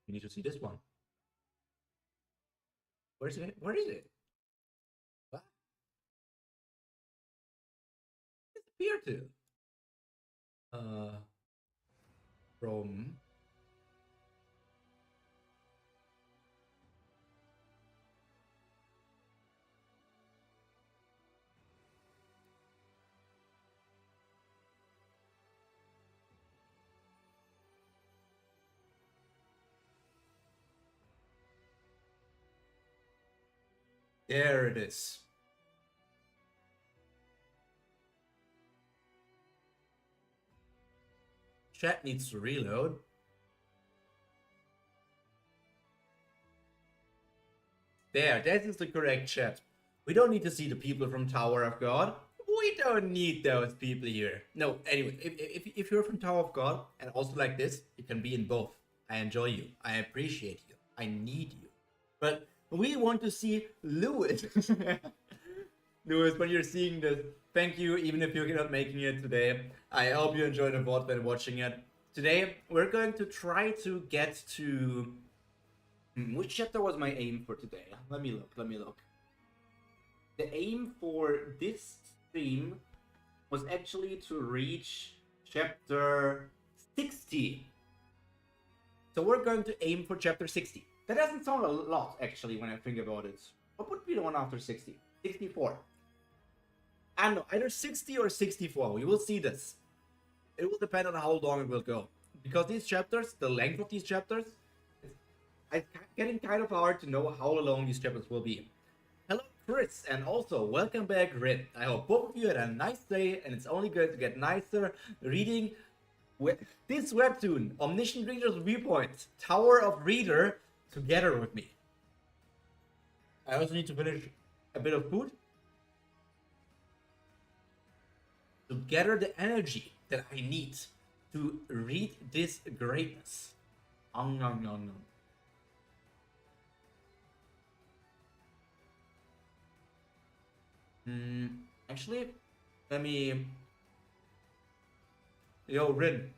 We need to see this one. Where is it? Where is it? What? It disappeared to. From. There it is. Chat needs to reload. There, that is the correct chat. We don't need to see the people from Tower of God. We don't need those people here. No, anyway, if you're from Tower of God and also like this, you can be in both. I enjoy you. I appreciate you. I need you. But we want to see Lewis. Lewis, when you're seeing this, thank you, even if you're not making it today. I hope you enjoyed the VOD when watching it. Today, we're going to try to get to... Which chapter was my aim for today? Let me look. The aim for this stream was actually to reach chapter 60. So we're going to aim for chapter 60. That doesn't sound a lot, actually, when I think about it. What would be the one after 60? 64. I don't know, either 60 or 64. We will see this. It will depend on how long it will go. Because these chapters, the length of these chapters, it's getting kind of hard to know how long these chapters will be. Hello, Chris, and also welcome back, Rin. I hope both of you had a nice day, and it's only going to get nicer reading this webtoon, Omniscient Reader's Viewpoint, Tower of Reader, together with me. I also need to finish a bit of food to gather the energy that I need to read this greatness. Actually, let me... Yo, Rin.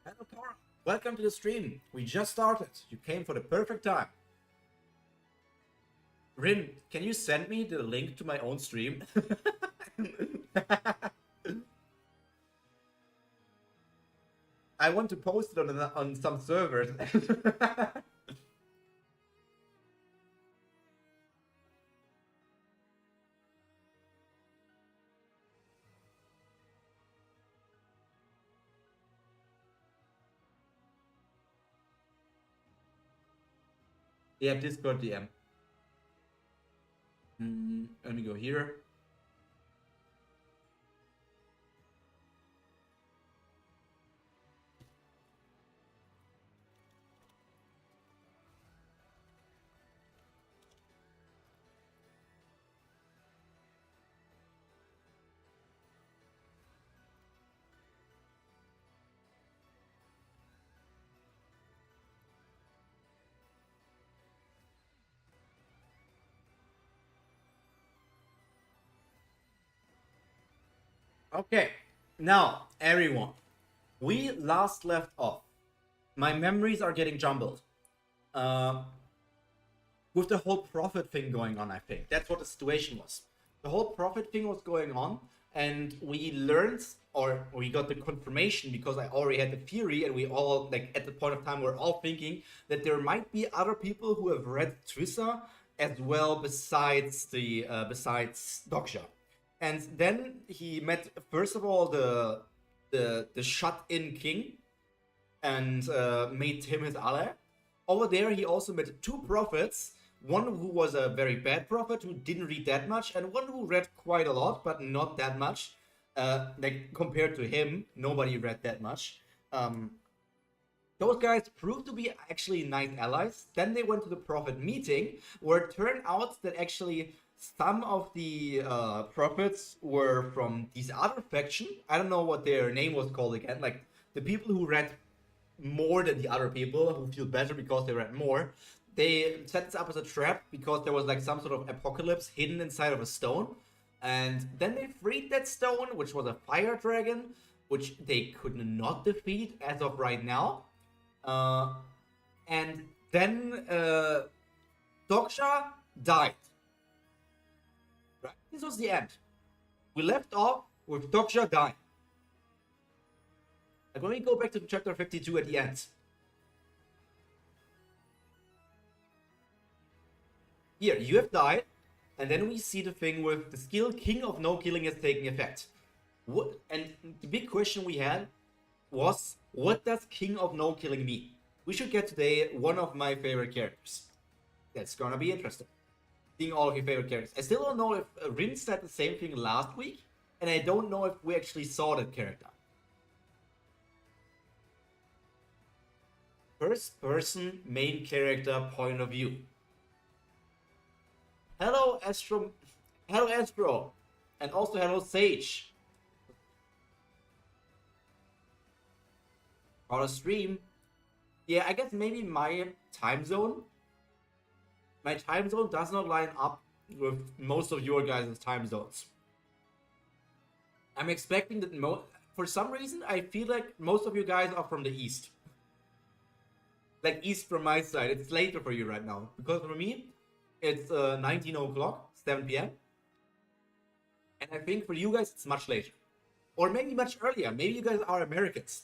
Hello, Cora. Welcome to the stream. We just started. You came for the perfect time. Rin, can you send me the link to my own stream? I want to post it on some servers. Yeah, Discord DM. Let me go here. Okay, now everyone, we last left off. My memories are getting jumbled. With the whole prophet thing going on, I think that's what the situation was. The whole prophet thing was going on, and we learned, or we got the confirmation, because I already had the theory, and we all, like, at the point of time, we're all thinking that there might be other people who have read Twissa as well, besides the besides Doksha. And then he met, first of all, the shut-in king, and made him his ally. Over there, he also met two prophets. One who was a very bad prophet, who didn't read that much, and one who read quite a lot, but not that much. Like, compared to him, nobody read that much. Those guys proved to be actually nice allies. Then they went to the prophet meeting, where it turned out that actually some of the prophets were from this other faction. I don't know what their name was called again. Like, the people who read more than the other people, who feel better because they read more. They set this up as a trap because there was like some sort of apocalypse hidden inside of a stone. And then they freed that stone, which was a fire dragon, which they could not defeat as of right now. Uh, and then Doksha died. Right? This was the end. We left off with Doksha dying. Like when we go back to chapter 52 at the end. Here, you have died, and then we see the thing with the skill King of No Killing is taking effect. And the big question we had was, what does King of No Killing mean? We should get today one of my favorite characters. That's gonna be interesting. Seeing all of your favorite characters. I still don't know if Rin said the same thing last week, and I don't know if we actually saw that character. First person main character point of view. Hello Astro, hello Astro, and also hello Sage. On a stream, yeah, I guess maybe my time zone does not line up with most of your guys' time zones. I'm expecting that for some reason I feel like most of you guys are from the east. Like east from my side. It's later for you right now. Because for me, it's 19 o'clock, 7 p.m. And I think for you guys, it's much later. Or maybe much earlier. Maybe you guys are Americans.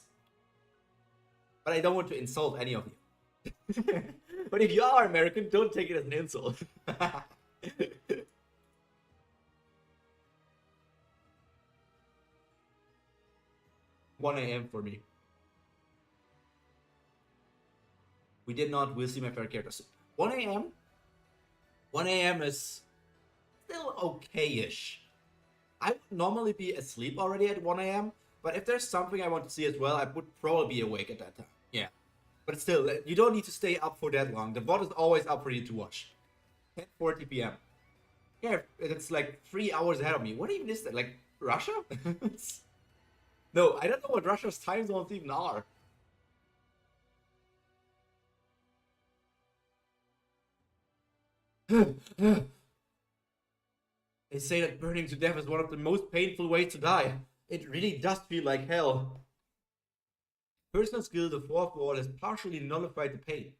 But I don't want to insult any of you. But if you are American, don't take it as an insult. 1 a.m. for me. We did not. We'll see my favorite characters. 1 a.m. 1 a.m. is still okay-ish. I would normally be asleep already at 1 a.m. But if there's something I want to see as well, I would probably be awake at that time. Yeah. But still, you don't need to stay up for that long. The VOD is always up for you to watch. 10:40 p.m. Yeah, it's like 3 hours ahead of me. What even is that? Like, Russia? No, I don't know what Russia's time zones even are. They say that burning to death is one of the most painful ways to die. It really does feel like hell. Personal skill, the fourth wall, has partially nullified the pain.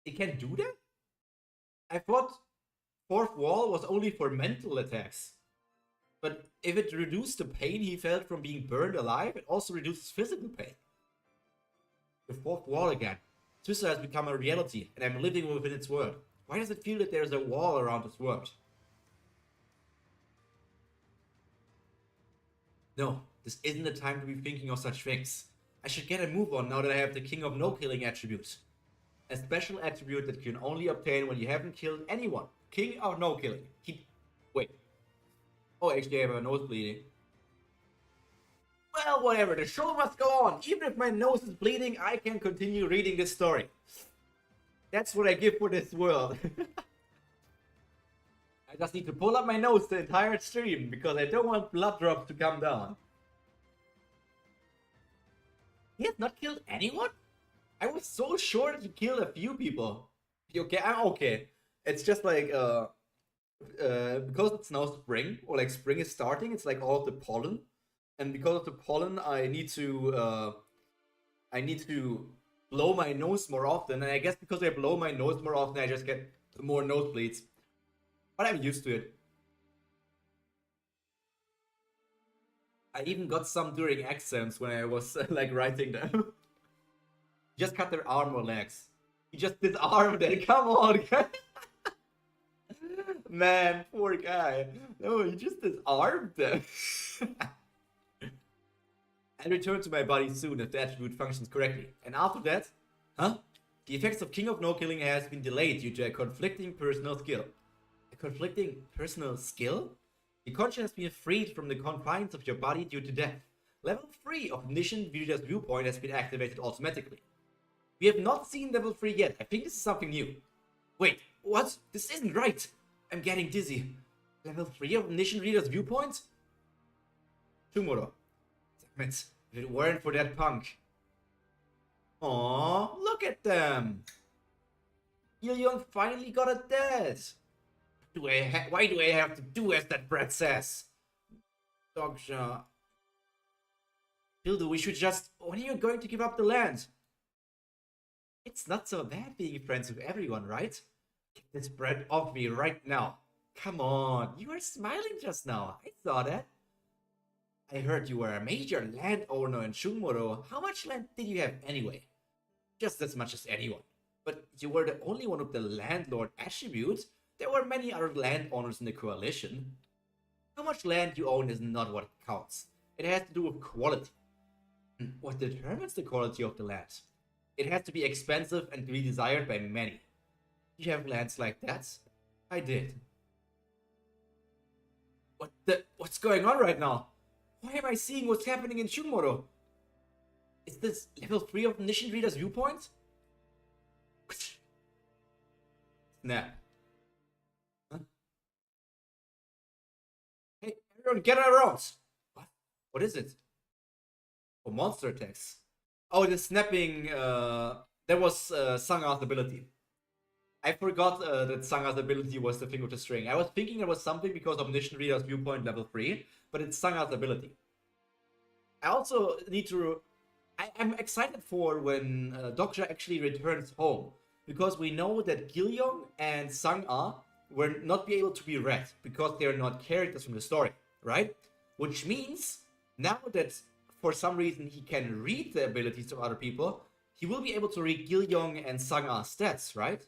It can do that? I thought fourth wall was only for mental attacks. But if it reduced the pain he felt from being burned alive, it also reduces physical pain. The fourth wall again. Suicide has become a reality, and I'm living within its world. Why does it feel that there's a wall around this world? No, this isn't the time to be thinking of such things. I should get a move on now that I have the King of No Killing attribute. A special attribute that you can only obtain when you haven't killed anyone. King of No Killing. Wait. Oh, actually I have a nose bleeding. Well, whatever, the show must go on. Even if my nose is bleeding, I can continue reading this story. That's what I give for this world. I just need to pull up my nose the entire stream, because I don't want blood drops to come down. He has not killed anyone? I was so sure that he killed a few people. Okay, I'm okay. It's just like, because it's now spring, or like spring is starting, it's like all of the pollen. And because of the pollen, I need to blow my nose more often. And I guess because I blow my nose more often, I just get more nosebleeds. But I'm used to it. I even got some during exams when I was like writing them. Just cut their arm or legs. You just disarmed them. Come on, guy. Man, poor guy. No, you just disarmed them. I'll return to my body soon if the attribute functions correctly. And after that, huh? The effects of King of No Killing has been delayed due to a conflicting personal skill. A conflicting personal skill? The conscience has been freed from the confines of your body due to death. Level 3 of Omniscient Reader's viewpoint has been activated automatically. We have not seen level 3 yet. I think this is something new. Wait, what? This isn't right. I'm getting dizzy. Level 3 of Omniscient Reader's viewpoint? Tomorrow. Damn it. If it weren't for that punk. Aww, look at them. Young finally got a dad. Why do I have to do as that brat says? Dogsha. Hildu, we should just... When are you going to give up the land? It's not so bad being friends with everyone, right? Get this bread off me right now. Come on, you were smiling just now. I saw that. I heard you were a major landowner in Shungmoro. How much land did you have anyway? Just as much as anyone. But you were the only one with the landlord attribute. There were many other landowners in the coalition. How much land you own is not what counts. It has to do with quality. What determines the quality of the land? It has to be expensive and to be desired by many. You have lands like that? I did. What's going on right now? Why am I seeing what's happening in Shungmoro? Is this level 3 of Omniscient Reader's viewpoint? Snap. Huh? Hey, everyone get around! What? What is it? Oh, monster attacks. Oh, the snapping, that was Sanga's ability. I forgot that Sanga's ability was the thing with the string. I was thinking it was something because of Omniscient Reader's viewpoint level 3, but it's Sanga's ability. I also need to... I'm excited for when Dokja actually returns home, because we know that Gilyong and Sanga will not be able to be read, because they are not characters from the story, right? Which means, now that for some reason he can read the abilities of other people, he will be able to read Gilyong and Sanga's stats, right?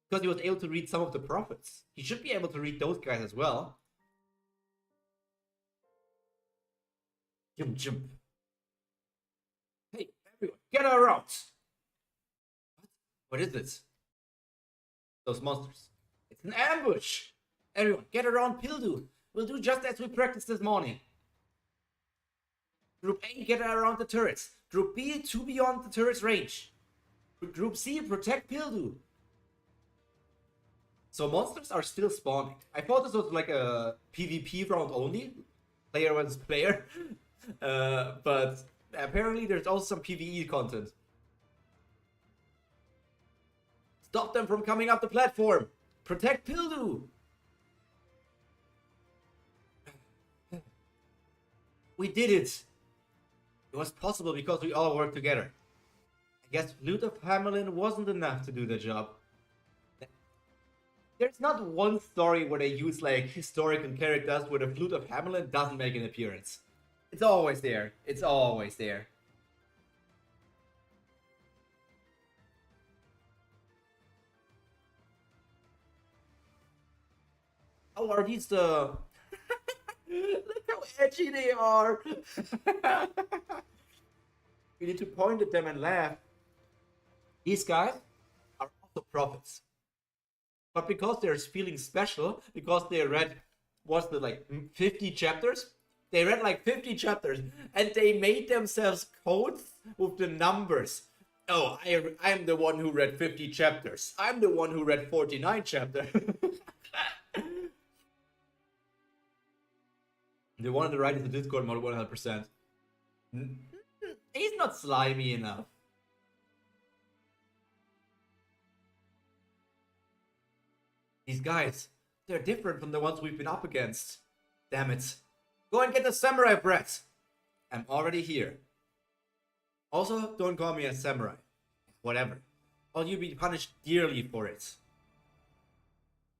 Because he was able to read some of the prophets. He should be able to read those guys as well. Jump. Hey, everyone, get around! What is it? Those monsters. It's an ambush! Everyone, get around Pildu! We'll do just as we practiced this morning. Group A, get around the turrets. Group B, 2 beyond the turret's range. Group C, protect Pildu. So monsters are still spawning. I thought this was like a PvP round only. Player versus player. But apparently there's also some PvE content. Stop them from coming up the platform. Protect Pildu. We did it. It was possible because we all worked together. I guess Flute of Hamelin wasn't enough to do the job. There's not one story where they use like historical characters where the Flute of Hamelin doesn't make an appearance. It's always there. It's always there. How are these the... Look how edgy they are! You need to point at them and laugh. These guys are also prophets. But because they're feeling special, because they read, what's the, like, 50 chapters? They read like 50 chapters, and they made themselves codes with the numbers. Oh, I'm the one who read 50 chapters. I'm the one who read 49 chapters. The one on the right is the Discord model 100%. He's not slimy enough. These guys, they're different from the ones we've been up against. Damn it. Go and get the samurai brat. I'm already here. Also, don't call me a samurai. Whatever. Or you'll be punished dearly for it.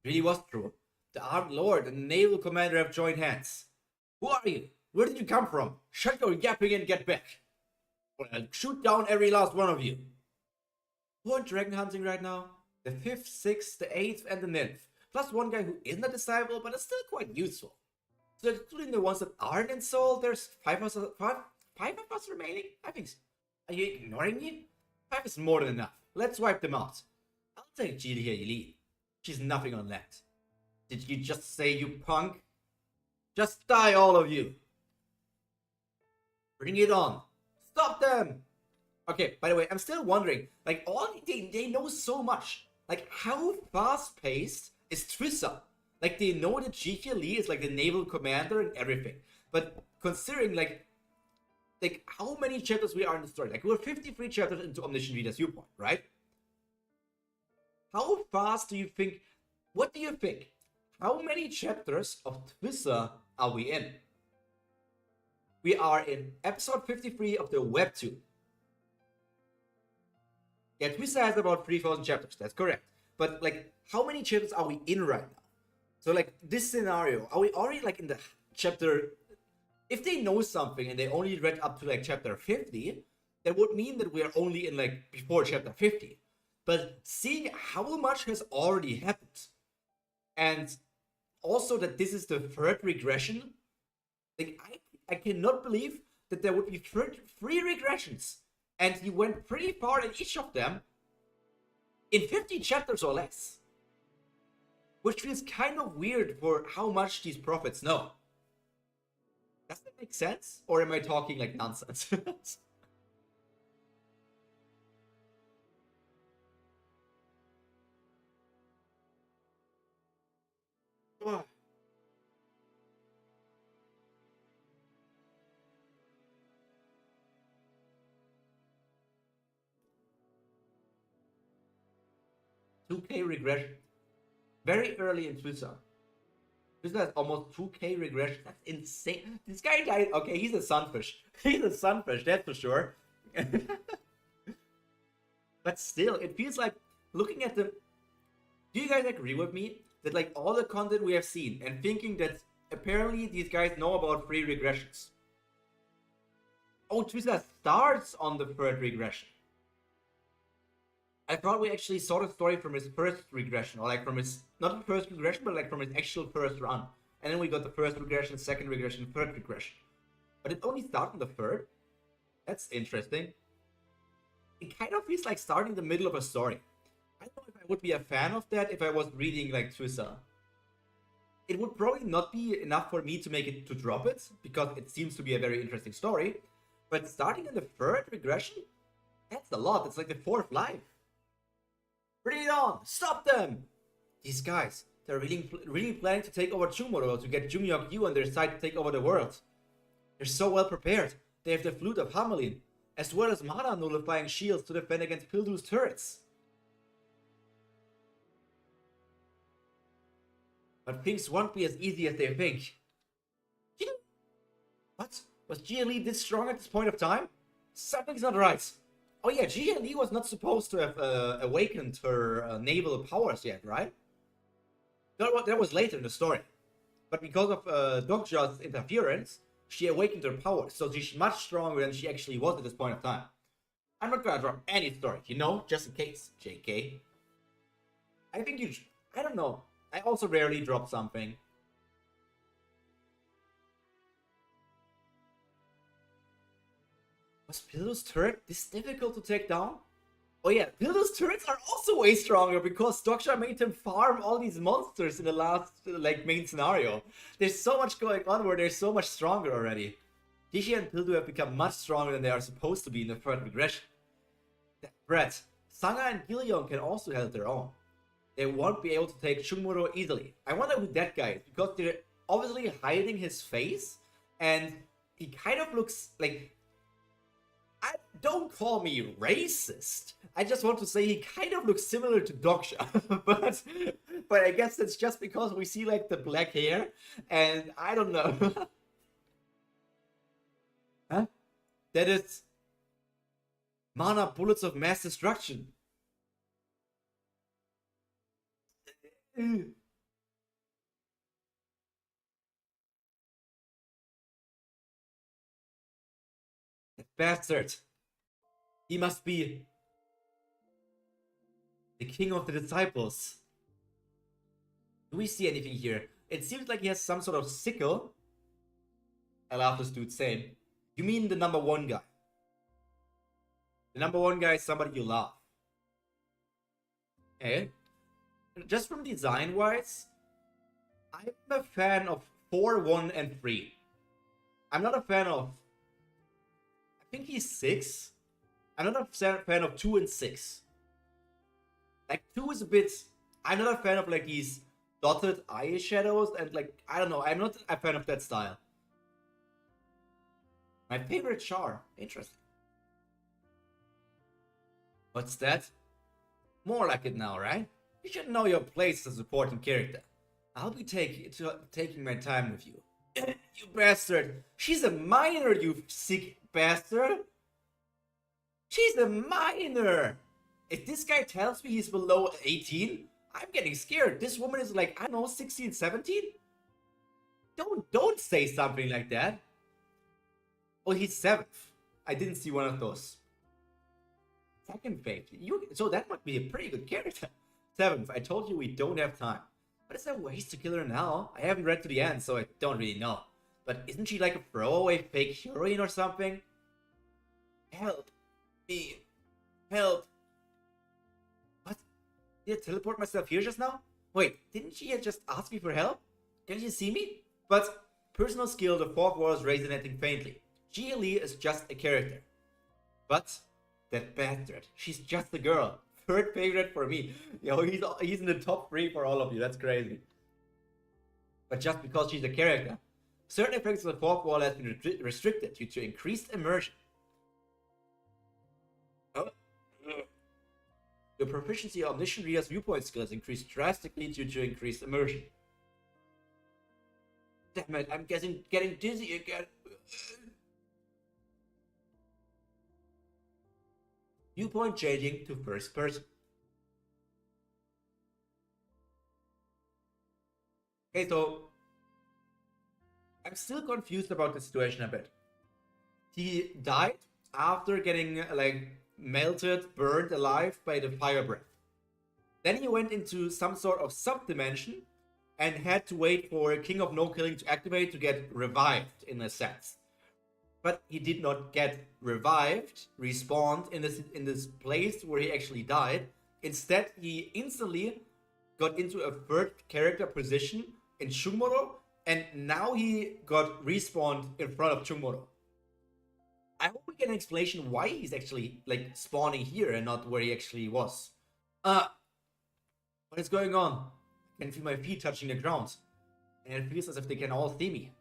It really was true. The armed lord and the naval commander have joined hands. Who are you? Where did you come from? Shut your yapping and get back. Or I'll shoot down every last one of you. Who are dragon hunting right now? The 5th, 6th, the 8th, and the 9th. Plus one guy who isn't a disciple, but is still quite useful. So including the ones that aren't in Soul, there's 5 of us remaining? I think so. Are you ignoring me? 5 is more than enough. Let's wipe them out. I'll take Jilia Yili. She's nothing on that. Did you just say, you punk? Just die, all of you. Bring it on. Stop them! Okay, by the way, I'm still wondering, like, they know so much. Like, how fast-paced is Twissa? Like, they know that Jikia Lee is, like, the naval commander and everything. But considering, like, how many chapters we are in the story. Like, we're 53 chapters into Omniscient Reader's viewpoint, right? How fast do you think... What do you think? How many chapters of Twissa are we in? We are in episode 53 of the Webtoon. Yeah, Twista has about 3,000 chapters, that's correct. But, like, how many chapters are we in right now? So, like, this scenario, are we already, like, in the chapter... If they know something and they only read up to, like, chapter 50, that would mean that we are only in, like, before chapter 50. But seeing how much has already happened, and also that this is the third regression, like, I cannot believe that there would be three regressions, and he went pretty far in each of them in 50 chapters or less, which feels kind of weird for how much these prophets know. Does that make sense, or am I talking like nonsense? Oh. 2K regression. Very early in Twitter. Twitter has almost 2K regression. That's insane. This guy died. Okay, he's a sunfish. He's a sunfish, that's for sure. But still, it feels like looking at the... Do you guys agree with me that, like, all the content we have seen and thinking that apparently these guys know about 3 regressions? Oh, Twitter starts on the 3rd regression. I thought we actually saw the story from his first regression, or like from his, not the first regression, but like from his actual first run. And then we got the first regression, second regression, third regression. But it only started on the 3rd? That's interesting. It kind of feels like starting the middle of a story. I don't know if I would be a fan of that if I was reading like Twister. It would probably not be enough for me to make it to drop it, because it seems to be a very interesting story. But starting in the 3rd regression? That's a lot. It's like the 4th life. Bring it on! Stop them! These guys, they're really planning to take over Chumoro to get Jumyok Yu on their side to take over the world. They're so well prepared. They have the flute of Hamelin, as well as mana nullifying shields to defend against Pildu's turrets. But things won't be as easy as they think. What? Was Ji this strong at this point of time? Something's not right. Oh yeah, Ji was not supposed to have awakened her naval powers yet, right? That was later in the story. But because of Dokja's interference, she awakened her powers, so she's much stronger than she actually was at this point of time. I'm not gonna drop any story, you know, just in case, JK. I think I don't know. I also rarely drop something. Was Pildu's turret this difficult to take down? Oh yeah, Pildu's turrets are also way stronger because Doksha made him farm all these monsters in the last like main scenario. There's so much going on where they're so much stronger already. Dishi and Pildu have become much stronger than they are supposed to be in the 3rd regression. That threat, Sanga and Gillion can also hold their own. They won't be able to take Shunmuro easily. I wonder who that guy is, because they're obviously hiding his face, and he kind of looks like... Don't call me racist. I just want to say he kind of looks similar to Doksha. but I guess that's just because we see like the black hair, and I don't know. Huh? That is mana bullets of mass destruction. That bastard. He must be the king of the disciples. Do we see anything here? It seems like he has some sort of sickle. I love this dude, same. You mean the number 1 guy? The number 1 guy is somebody you love. Okay. Just from design wise, I'm a fan of 4, 1, and 3. I'm not a fan of... I think he's 6. I'm not a fan of 2 and 6. Like, 2 is a bit... I'm not a fan of, like, these dotted eye shadows and, like, I don't know. I'm not a fan of that style. My favorite char. Interesting. What's that? More like it now, right? You should know your place as a supporting character. I'll be taking my time with you. You bastard! She's a minor, you sick bastard! She's a minor! If this guy tells me he's below 18, I'm getting scared. This woman is like, I don't know, 16, 17? Don't say something like that. Oh, he's 7th. I didn't see one of those. 2nd fate. So that might be a pretty good character. 7th. I told you we don't have time. But is there ways to kill her now? I haven't read to the end, so I don't really know. But isn't she like a throwaway fake heroine or something? Help me. Help. What? Did I teleport myself here just now? Wait, didn't she just ask me for help? Can you see me? But personal skill, the 4th wall is resonating faintly. Gia Lee is just a character. But that bastard, she's just a girl. 3rd favorite for me. Yo, he's in the top 3 for all of you. That's crazy. But just because she's a character, certain effects of the 4th wall has been restricted due to increased immersion. The proficiency of Omniscient Reader's viewpoint skill has increased drastically due to increased immersion. Damn it, I'm getting dizzy again. Viewpoint changing to 1st person. Okay, so I'm still confused about the situation a bit. He died after getting like melted, burned alive by the fire breath. Then he went into some sort of sub-dimension and had to wait for King of No Killing to activate to get revived in a sense. But he did not get revived, respawned in this place where he actually died. Instead, he instantly got into a 3rd character position in Chungmoro, and now he got respawned in front of Chungmoro. I hope we get an explanation why he's actually like spawning here and not where he actually was. What is going on? I can feel my feet touching the ground, and it feels as if they can all see me.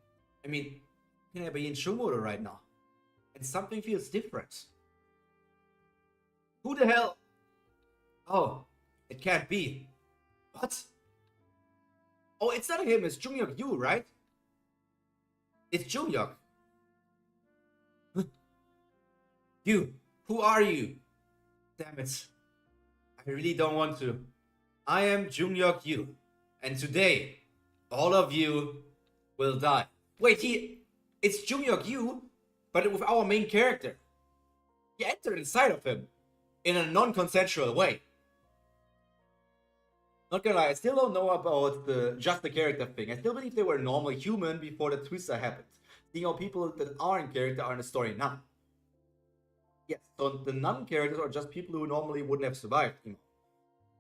I mean, can I be in Chungmoro right now? And something feels different. Who the hell? Oh, it can't be. What? Oh, it's not him, it's Junghyuk Yu, right? It's Junghyuk. You, who are you? Damn it. I really don't want to. I am Junghyuk Yu, and today, all of you will die. Wait, it's Junghyuk Yu, but with our main character. He entered inside of him in a non-consensual way. Not gonna lie, I still don't know about just the character thing. I still believe they were normal human before the twister happened. Seeing how people that are in character are in the story now. Yes, so the non-characters are just people who normally wouldn't have survived. You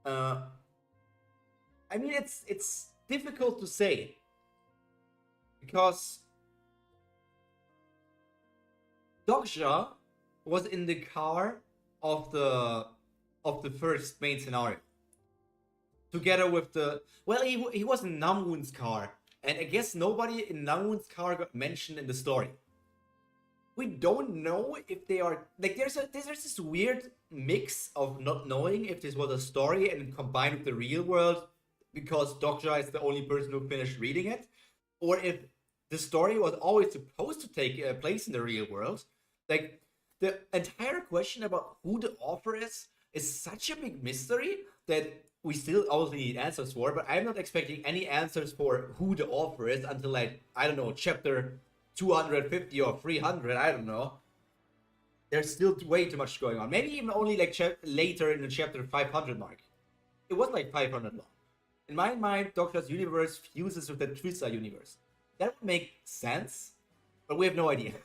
know. I mean, it's difficult to say because Dogsha was in the car of the first main scenario. Together with he was in Namwoon's car, and I guess nobody in Namwoon's car got mentioned in the story. We don't know if they are like there's this weird mix of not knowing if this was a story and combined with the real world because Dogsha is the only person who finished reading it, or if the story was always supposed to take place in the real world. Like the entire question about who the author is such a big mystery that we still obviously need answers for, but I'm not expecting any answers for who the author is until like, I don't know, chapter 250 or 300, I don't know. There's still way too much going on. Maybe even only like later in the chapter 500 mark. It was like 500 long. In my mind, Doctor's universe fuses with the Trisa universe. That would make sense, but we have no idea.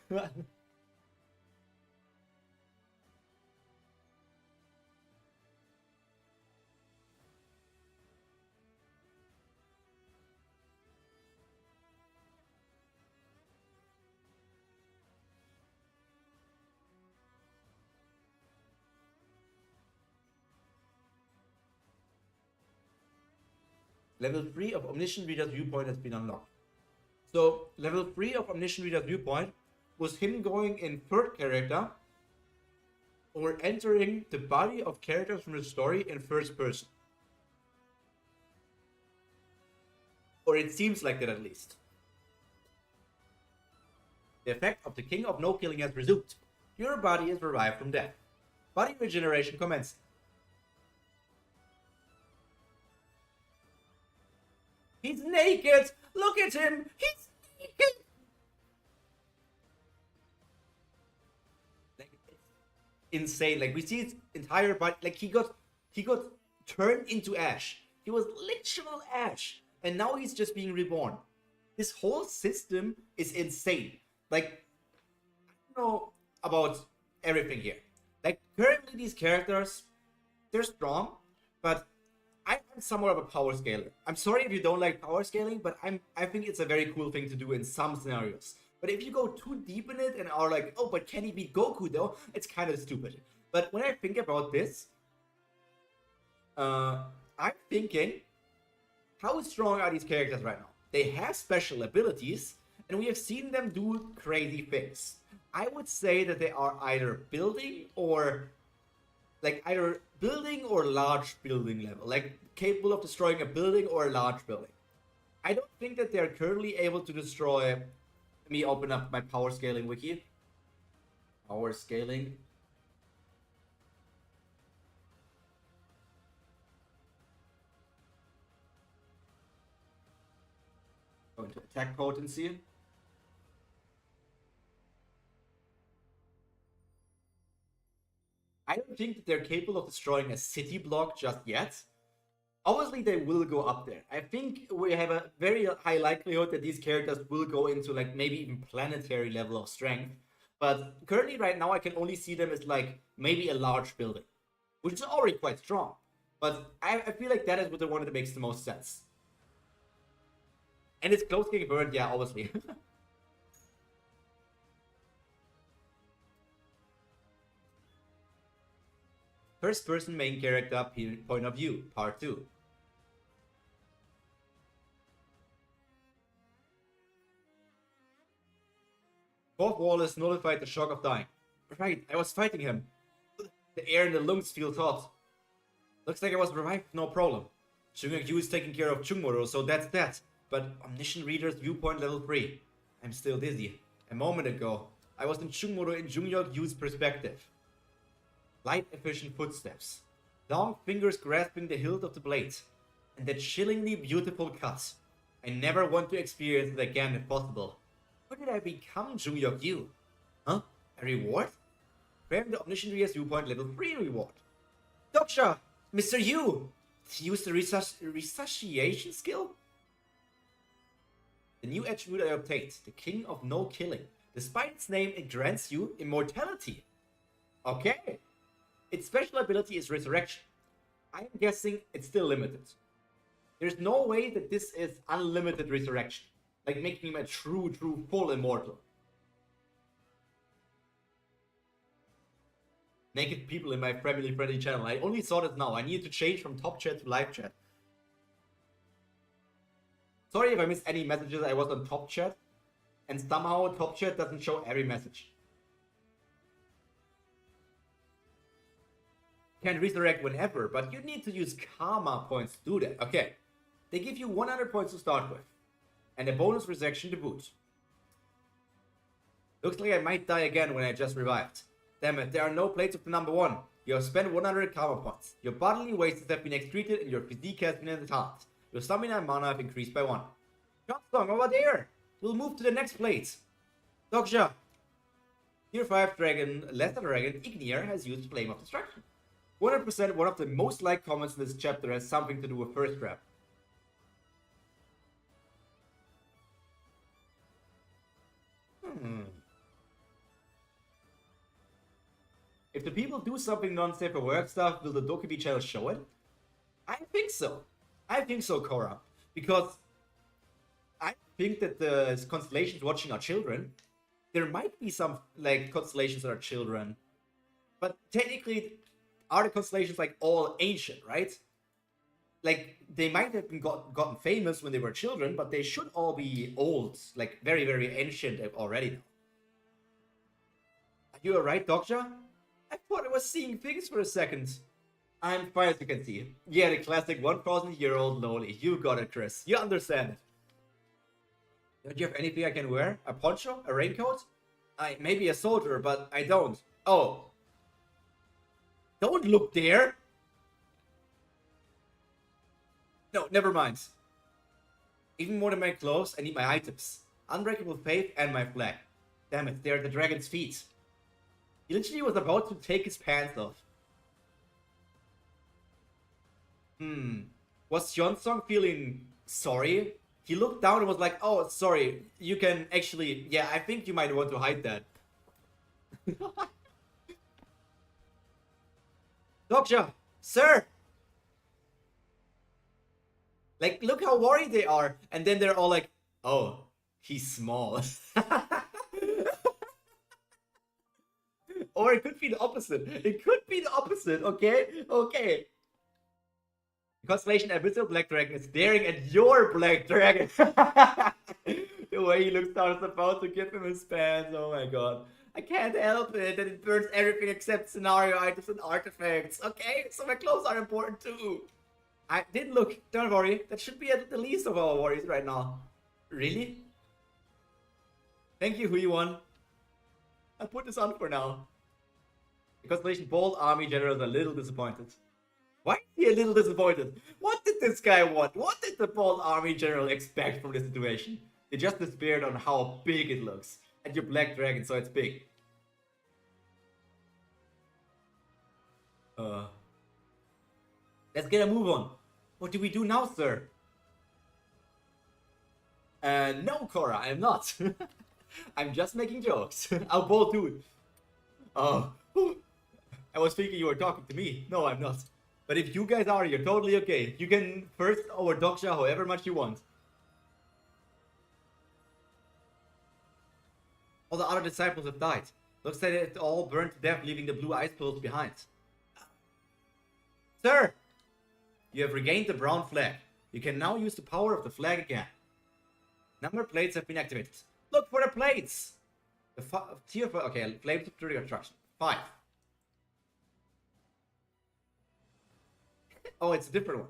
Level 3 of Omniscient Reader's Viewpoint has been unlocked. So, level 3 of Omniscient Reader's Viewpoint was him going in 3rd character or entering the body of characters from the story in 1st person. Or it seems like that at least. The effect of the King of No Killing has resumed. Your body is revived from death. Body regeneration commenced. He's naked! Look at him! He's naked! Like, it's insane. Like, we see his entire body. Like, he got turned into ash. He was literal ash. And now he's just being reborn. This whole system is insane. Like, I don't know about everything here. Like, currently these characters, they're strong, but I'm somewhat of a power scaler. I'm sorry if you don't like power scaling, but I think it's a very cool thing to do in some scenarios. But if you go too deep in it and are like, oh, but can he beat Goku though? It's kind of stupid. But when I think about this, I'm thinking, how strong are these characters right now? They have special abilities, and we have seen them do crazy things. I would say that they are either building or large building level, like capable of destroying a building or a large building. I don't think that they're currently able to destroy. Let me open up my power scaling wiki. Power scaling. Go into attack potency. I don't think that they're capable of destroying a city block just yet. Obviously, they will go up there. I think we have a very high likelihood that these characters will go into like maybe even planetary level of strength. But currently, right now, I can only see them as like maybe a large building, which is already quite strong. But I feel like that is the one that makes the most sense. And it's close getting burned, yeah, obviously. First person main character point of view, part 2. Fourth wall has nullified the shock of dying. Right, I was fighting him. The air in the lungs feels hot. Looks like I was revived, no problem. Jungyeok is taking care of Chungmoro, so that's that. But Omniscient Reader's viewpoint level 3. I'm still dizzy. A moment ago, I was in Chungmoro in Jungyeok's perspective. Light efficient footsteps. Long fingers grasping the hilt of the blade. And that chillingly beautiful cut. I never want to experience it again if possible. What did I become, Jungyeok? Huh? A reward? Grab the Omniscient Reader's viewpoint level 3 reward. Doctor! Mr. Yu! Use the resuscitation skill? The new attribute I obtained, the King of No Killing. Despite its name, it grants you immortality. Okay. Its special ability is resurrection. I'm guessing it's still limited. There's no way that this is unlimited resurrection. Like making him a true full immortal. Naked people in my family-friendly channel. I only saw this now. I need to change from top chat to live chat. Sorry if I missed any messages. I was on top chat. And somehow top chat doesn't show every message. Can resurrect whenever, but you need to use karma points to do that. Okay. They give you 100 points to start with. And a bonus resurrection to boot. Looks like I might die again when I just revived. Damn it, there are no plates of the number 1. You have spent 100 karma points. Your bodily wastes have been excreted and your physique has been enhanced. Your stamina and mana have increased by 1. Johnstone, over there! We'll move to the next plate. Dogsha. Tier 5 dragon, Lesser Dragon, Ignier has used Flame of Destruction. 100% one of the most liked comments in this chapter has something to do with first rap. If the people do something non-safe for work stuff, will the Dokkaebi channel show it? I think so. I think so, Korra. Because I think that the constellations watching are children. There might be some like constellations that are children. But technically, are the constellations like all ancient, right? Like, they might have been gotten famous when they were children, but they should all be old. Like, very, very ancient already now. Are you alright, Dogsha? I thought I was seeing things for a second. I'm fine, as you can see. Yeah, the classic 1,000-year-old loli. You got it, Chris. You understand it. Don't you have anything I can wear? A poncho? A raincoat? I may be a soldier, but I don't. Oh. Don't look there! No, never mind. Even more than my clothes, I need my items. Unbreakable faith and my flag. Damn it, they're at the dragon's feet. He literally was about to take his pants off. Was Hyunsung feeling sorry? He looked down and was like, oh, sorry, you can actually... Yeah, I think you might want to hide that. Doctor! Sir! Like, look how worried they are. And then they're all like, oh, he's small. Or it could be the opposite. It could be the opposite, okay? Okay. Constellation Abyssal Black Dragon is staring at your Black Dragon. The way he looks down is about to give him his pants. Oh my god. I can't help it that it burns everything except scenario items and artifacts. Okay, so my clothes are important too. I did look. Don't worry. That should be at the least of our worries right now. Really? Thank you, Huiwon. I'll put this on for now. The Constellation Bold Army General is a little disappointed. Why is he a little disappointed? What did this guy want? What did the Bold Army General expect from this situation? They just despaired on how big it looks. And your Black Dragon, so it's big. Let's get a move on. What do we do now, sir? No, Cora, I'm not. I'm just making jokes. I'll bold dude. Oh, I was thinking you were talking to me. No, I'm not. But if you guys are, you're totally okay. You can first over Doksha however much you want. All the other disciples have died. Looks like it all burned to death, leaving the blue ice pools behind. Sir! You have regained the brown flag. You can now use the power of the flag again. Number plates have been activated. Look for the plates! The tier for... Okay, flames of trigger attraction. 5. Oh, it's a different one.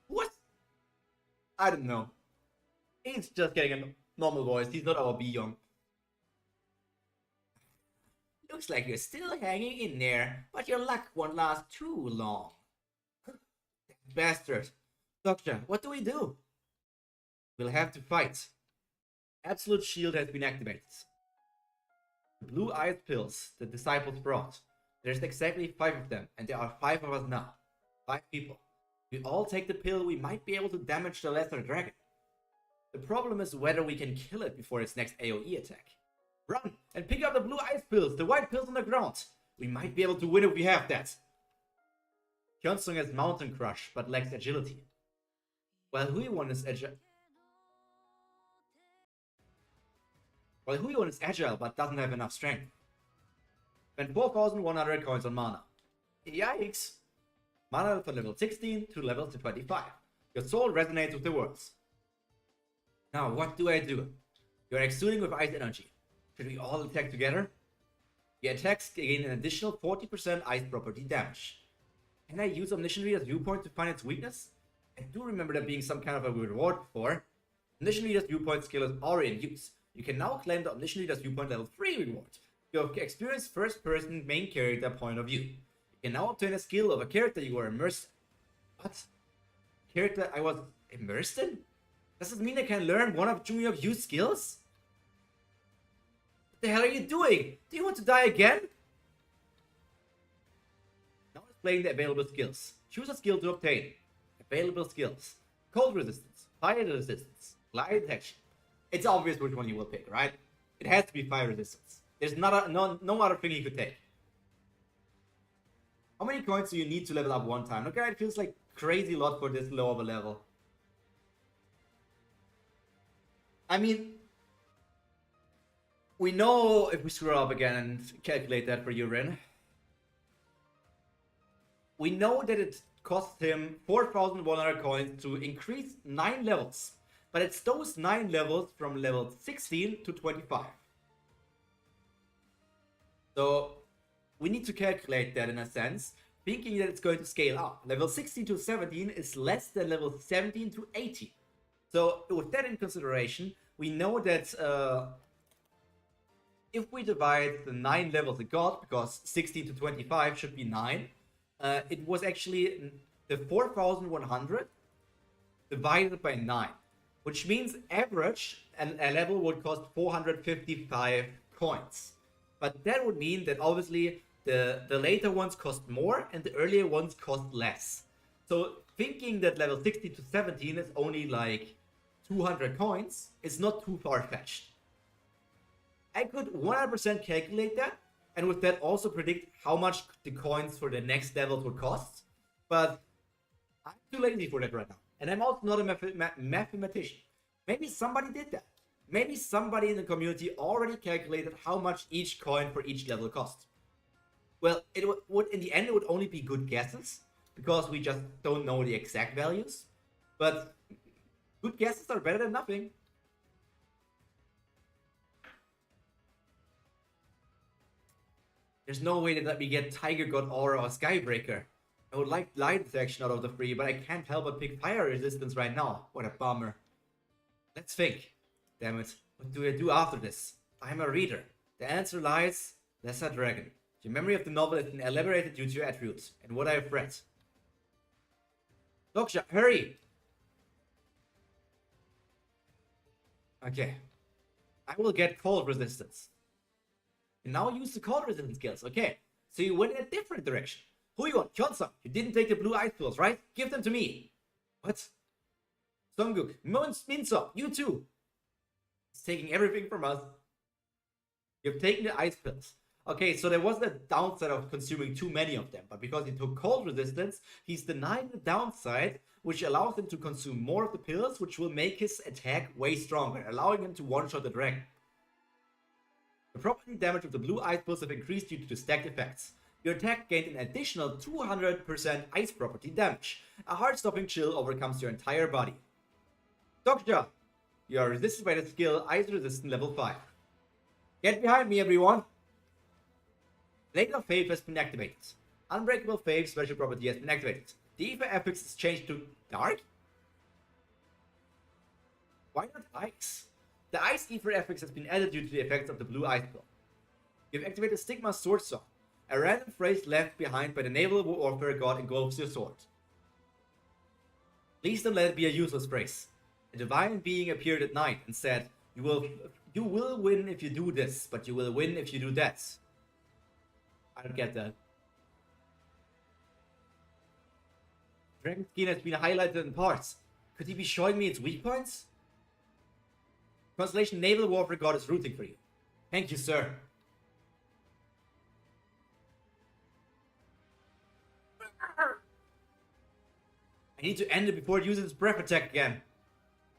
What? I don't know. He's just getting a normal voice. He's not our Beyond. Looks like you're still hanging in there, but your luck won't last too long. Bastard. Doctor, what do we do? We'll have to fight. Absolute Shield has been activated. The blue ice pills the disciples brought. There's exactly 5 of them, and there are 5 of us now. 5 people. If we all take the pill, we might be able to damage the lesser dragon. The problem is whether we can kill it before its next AoE attack. Run and pick up the blue ice pills, the white pills on the ground. We might be able to win if we have that. Hyunsung has Mountain Crush, but lacks agility. While Huiwon is agile, but doesn't have enough strength. Spend 4,100 coins on mana. Yikes! Mana from level 16 to level 25. Your soul resonates with the words. Now, what do I do? You are exuding with ice energy. Should we all attack together? Your attacks gain an additional 40% ice property damage. Can I use Omniscient Reader's Viewpoint to find its weakness? I do remember there being some kind of a reward before. Omniscient Reader's Viewpoint skill is already in use. You can now claim the Omniscient Reader's Viewpoint level 3 reward. You have experienced first-person main character point of view. You can now obtain a skill of a character you were immersed in. What? Character I was immersed in? Does this mean I can learn one of Junior Yu's skills? What the hell are you doing? Do you want to die again? Now displaying the available skills. Choose a skill to obtain. Available skills. Cold resistance, fire resistance, glide detection. It's obvious which one you will pick, right? It has to be fire resistance. There's no other thing you could take. How many coins do you need to level up one time? Okay, it feels like crazy lot for this low of a level. I mean, we know if we screw up again and calculate that for Urin. We know that it cost him 4,100 coins to increase 9 levels. But it's those 9 levels from level 16 to 25. So we need to calculate that in a sense, thinking that it's going to scale up. Level 16 to 17 is less than level 17 to 18. So with that in consideration, we know that if we divide the 9 levels it got, because 16 to 25 should be 9, it was actually the 4,100 divided by 9, which means average a level would cost 455 coins. But that would mean that obviously the later ones cost more and the earlier ones cost less. So thinking that level 16 to 17 is only like 200 coins is not too far-fetched. I could 100% calculate that, and with that also predict how much the coins for the next levels would cost, but I'm too lazy for that right now. And I'm also not a mathematician. Maybe somebody did that. Maybe somebody in the community already calculated how much each coin for each level costs. Well, it would in the end it would only be good guesses, because we just don't know the exact values. But good guesses are better than nothing. There's no way that let me get Tiger God Aura or Skybreaker. I would like Light Detection out of the free, but I can't help but pick Fire Resistance right now. What a bummer. Let's think. Damn it. What do I do after this? I'm a reader. The answer lies, Lesser Dragon. Your memory of the novel has been elaborated due to your attributes and what I have read. Doksha, hurry! Okay. I will get Cold Resistance. And now use the Cold Resistance skills. Okay. So you went in a different direction. Who you want? Kyonsung, you didn't take the blue ice pills, right? Give them to me. What? Songguk, Minso, you too. He's taking everything from us. You've taken the ice pills. Okay, so there wasn't a downside of consuming too many of them, but because he took cold resistance, he's denying the downside, which allows him to consume more of the pills, which will make his attack way stronger, allowing him to one-shot the dragon. The property damage of the blue ice pills have increased due to the stacked effects. Your attack gained an additional 200% ice property damage. A heart-stopping chill overcomes your entire body. Doksha, you are resisted by the skill Ice Resistant level 5. Get behind me, everyone! Blade of Faith has been activated. Unbreakable Faith special property has been activated. The Ether affix is changed to Dark? Why not Ice? The Ice Ether affix has been added due to the effects of the blue ice pill. You've activated Stigma Sword Song. A random phrase left behind by the naval warfare god engulfs your sword. Please don't let it be a useless phrase. A divine being appeared at night and said, You will win if you do this, but you will win if you do that. I don't get that. Dragon skin has been highlighted in parts. Could he be showing me its weak points? Constellation Naval Warfare God is rooting for you. Thank you, sir. I need to end it before it uses its breath attack again.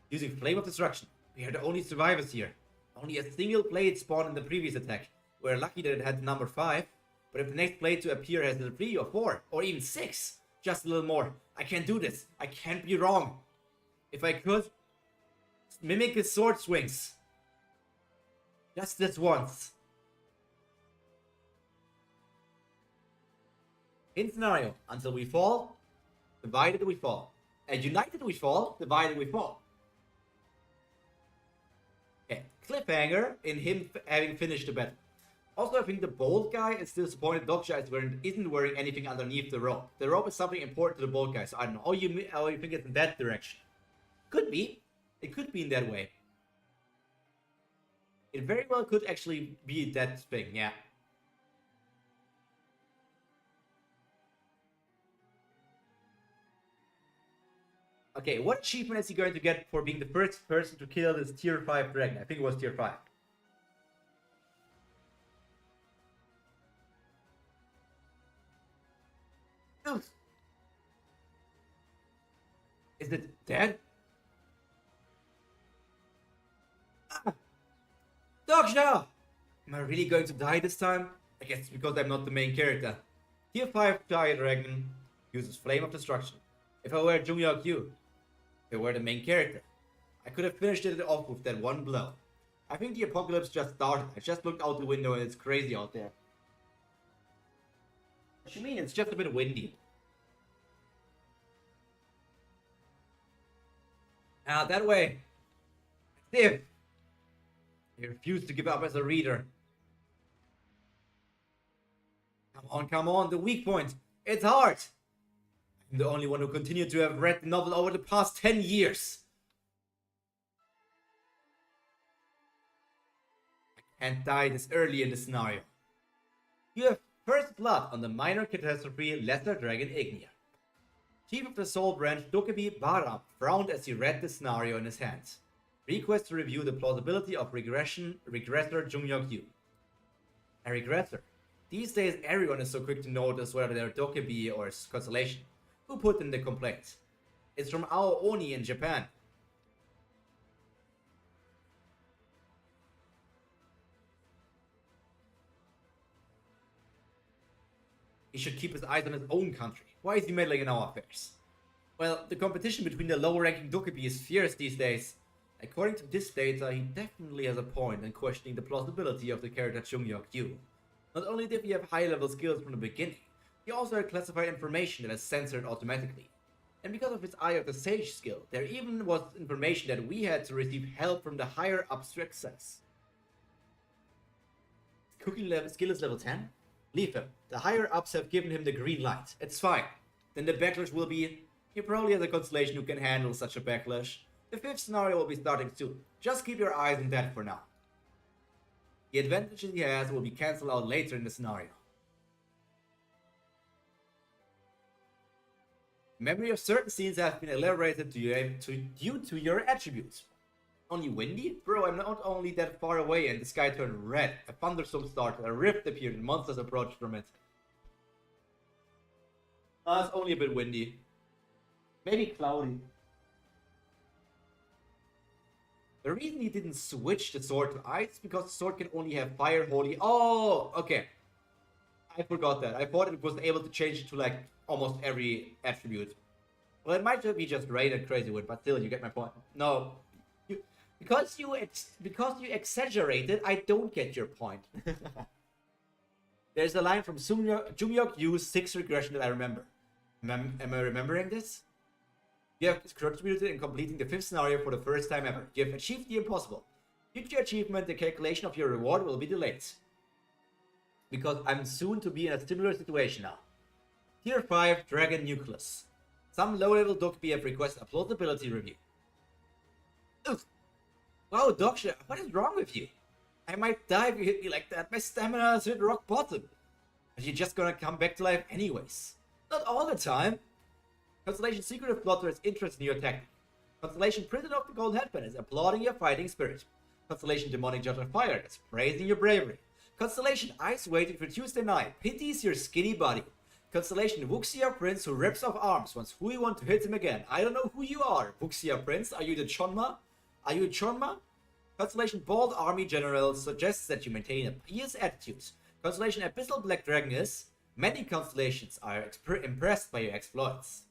Using Flame of Destruction. We are the only survivors here. Only a single blade spawned in the previous attack. We're lucky that it had number 5. But if the next blade to appear has a 3 or 4, or even 6, just a little more. I can't do this. I can't be wrong. If I could, mimic his sword swings. Just this once. In scenario, until we fall, divided we fall. And united we fall, divided we fall. Okay, cliffhanger in him having finished the battle. Also, I think the bold guy is still disappointed Doksha isn't wearing anything underneath the robe. The robe is something important to the bold guy, so I don't know. Oh, you think it's in that direction? Could be. It could be in that way. It very well could actually be that thing, yeah. Okay, what achievement is he going to get for being the first person to kill this tier 5 dragon? I think it was tier 5. Is it dead? Ah! Doksha! Am I really going to die this time? I guess it's because I'm not the main character. Tier 5 Giant Dragon uses Flame of Destruction. If I were Junghyuk Yu, if I were the main character, I could have finished it off with that one blow. I think the apocalypse just started. I just looked out the window and it's crazy out there. What you mean? It's just a bit windy. That way. Steve! He refused to give up as a reader. Come on, the weak point. It's hard. I'm the only one who continued to have read the novel over the past 10 years. I can't die this early in the scenario. You have first blood on the minor catastrophe Lesser Dragon Ignia. Chief of the Soul Branch Dokkaebi Baram frowned as he read the scenario in his hands. Request to review the plausibility of regressor Jungyok-yu. A regressor. These days everyone is so quick to notice whether they're Dokkaebi or Constellation. Who put in the complaint? It's from our Oni in Japan. He should keep his eyes on his own country. Why is he meddling in our affairs? Well, the competition between the lower-ranking Dokkaebi is fierce these days. According to this data, he definitely has a point in questioning the plausibility of the character Jungyok-yu. Not only did he have high-level skills from the beginning, he also had classified information that is censored automatically. And because of his Eye of the Sage skill, there even was information that we had to receive help from the higher-ups to access. Cooking level skill is level 10? Leave him. The higher-ups have given him the green light. It's fine. Then the backlash will be... He probably has a constellation who can handle such a backlash. The 5th scenario will be starting soon. Just keep your eyes on that for now. The advantages he has will be cancelled out later in the scenario. Memory of certain scenes have been elaborated due to your attributes. Only windy? Bro, I'm not only that far away and the sky turned red. A thunderstorm started, a rift appeared and monsters approached from it. It's only a bit windy. Maybe cloudy. The reason he didn't switch the sword to ice is because the sword can only have fire, holy... Oh, okay. I forgot that. I thought it was able to change it to like almost every attribute. Well, it might be just rain and crazy wind, but still, you get my point. No. Because you exaggerated, I don't get your point. There's a line from Jungyok-yu's 6th regression that I remember. Am I remembering this? You have contributed in completing the 5th scenario for the first time ever. You have achieved the impossible. Due to your achievement, the calculation of your reward will be delayed. Because I'm soon to be in a similar situation now. Tier 5 Dragon Nucleus. Some low-level Dokkaebi have requested a plausibility review. Ugh. Wow, Doctor, what is wrong with you? I might die if you hit me like that. My stamina has hit rock bottom. But you're just gonna come back to life anyways. Not all the time. Constellation Secretive Plotter is interested in your tactic. Constellation Prisoner of the Golden Headband is applauding your fighting spirit. Constellation Demonic Judge of Fire is praising your bravery. Constellation Ice Waiting for Tuesday Night pities your skinny body. Constellation Wuxia Prince who rips off arms wants who you want to hit him again. I don't know who you are, Wuxia Prince. Are you the Chonma? Are you a Chonma? Constellation Bald Army General suggests that you maintain a pious attitude. Constellation Abyssal Black Dragon is... Many constellations are impressed by your exploits.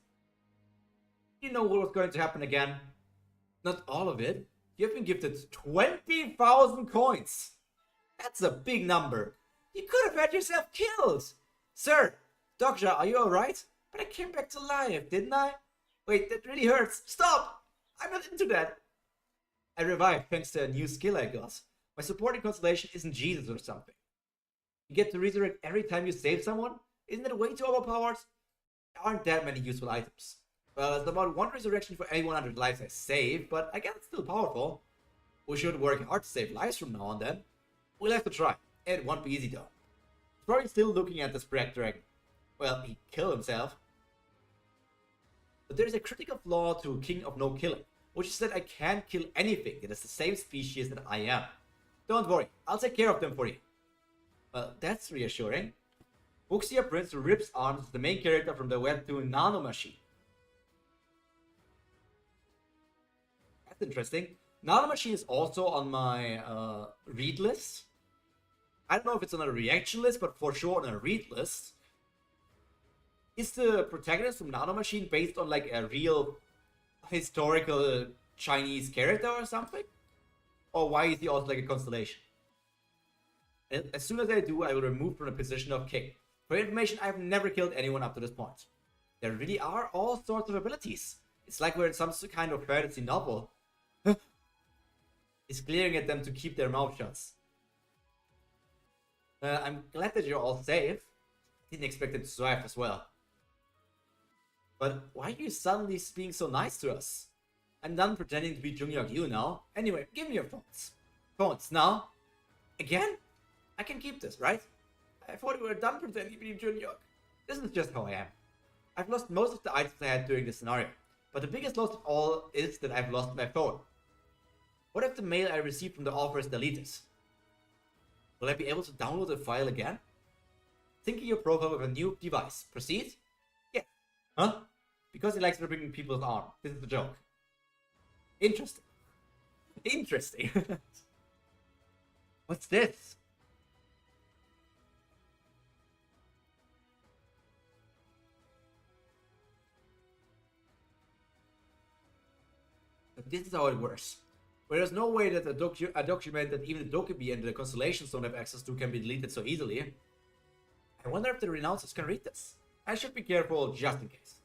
You know what was going to happen again? Not all of it. You have been gifted 20,000 coins. That's a big number. You could have had yourself killed. Sir, Doctor, are you alright? But I came back to life, didn't I? Wait, that really hurts. Stop! I'm not into that. I revived thanks to a new skill I got. My supporting constellation isn't Jesus or something. You get to resurrect every time you save someone? Isn't that way too overpowered? There aren't that many useful items. Well, it's about 1 resurrection for every 100 lives I save, but I guess it's still powerful. We should work hard to save lives from now on then. We'll have to try. It won't be easy though. He's probably still looking at this Black Dragon. Well, he killed himself. But there's a critical flaw to King of No Killing, which is that I can't kill anything that is the same species that I am. Don't worry, I'll take care of them for you. Well, that's reassuring. Wuxia Prince rips arms is the main character from the Webtoon Nano Machine. That's interesting. Nano Machine is also on my read list. I don't know if it's on a reaction list, but for sure on a read list. Is the protagonist from Nano Machine based on like a real historical Chinese character or something? Or why is he also like a constellation? And as soon as I do, I will remove from the position of king. For information, I've never killed anyone up to this point. There really are all sorts of abilities. It's like we're in some kind of fantasy novel. He's glaring at them to keep their mouth shut. I'm glad that you're all safe. Didn't expect it to survive as well. But why are you suddenly being so nice to us? I'm done pretending to be Junghyuk Yu now. Anyway, give me your phones. Phones, now? Again? I can keep this, right? I thought we were done pretending to be Junghyuk. This is just how I am. I've lost most of the items I had during this scenario. But the biggest loss of all is that I've lost my phone. What if the mail I received from the offer is deleted? Will I be able to download the file again? Syncing your profile with a new device. Proceed? Yeah. Huh? Because he likes ripping people's arm. This is a joke. Interesting. Interesting. What's this? This is how it works. Where there's no way that a document that even the Dokubi and the constellations don't have access to can be deleted so easily. I wonder if the renouncers can read this. I should be careful just in case.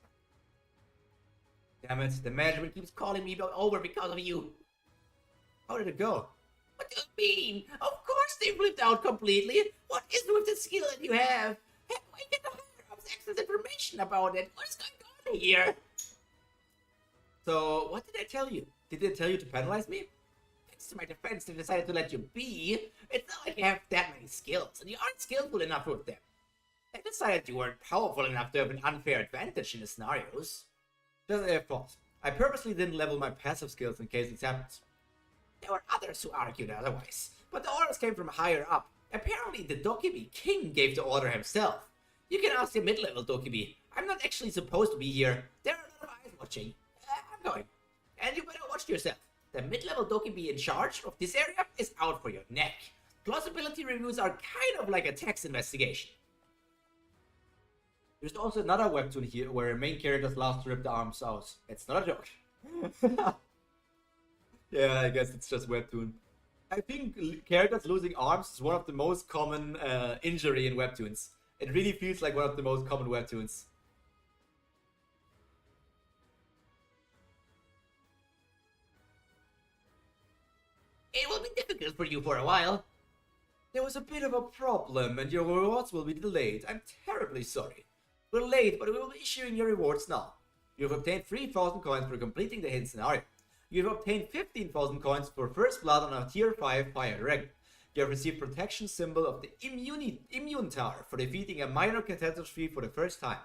Damn it, the management keeps calling me over because of you. How did it go? What do you mean? Of course they flipped out completely. What is with the skill that you have? How do I get the higher-ups access information about it? What is going on here? So, what did I tell you? Did they tell you to penalize me? Thanks to my defense, they decided to let you be. It's not like you have that many skills, and you aren't skillful enough with them. They decided you weren't powerful enough to have an unfair advantage in the scenarios. Just their fault. I purposely didn't level my passive skills in case this happens. There were others who argued otherwise, but the orders came from higher up. Apparently, the Dokibi King gave the order himself. You can ask the mid-level Dokibi. I'm not actually supposed to be here. There are a lot of eyes watching. I'm going. And you better watch yourself. The mid-level Dokibi in charge of this area is out for your neck. Plausibility reviews are kind of like a tax investigation. There's also another webtoon here where a main character's last rip the arms out. It's not a joke. Yeah, I guess it's just webtoon. I think characters losing arms is one of the most common injury in webtoons. It really feels like one of the most common webtoons. It will be difficult for you for a while. There was a bit of a problem and your rewards will be delayed. I'm terribly sorry. We're late, but we will be issuing your rewards now. You have obtained 3,000 coins for completing the hidden scenario. You have obtained 15,000 coins for first blood on a tier 5 fire dragon. You have received protection symbol of the immune tower for defeating a minor catastrophe for the first time.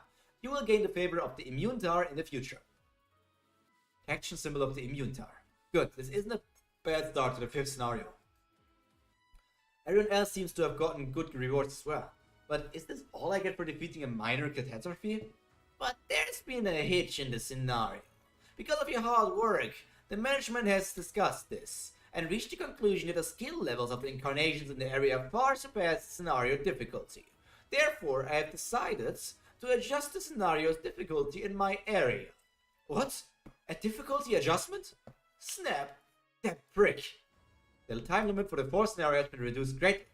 You will gain the favor of the immune tower in the future. Protection symbol of the immune tower. Good, this isn't a bad start to the 5th scenario. Everyone else seems to have gotten good rewards as well. But is this all I get for defeating a minor catastrophe? But there's been a hitch in the scenario. Because of your hard work, the management has discussed this and reached the conclusion that the skill levels of the incarnations in the area far surpass the scenario difficulty. Therefore, I have decided to adjust the scenario's difficulty in my area. What? A difficulty adjustment? Snap! That prick! The time limit for the 4th scenario has been reduced greatly.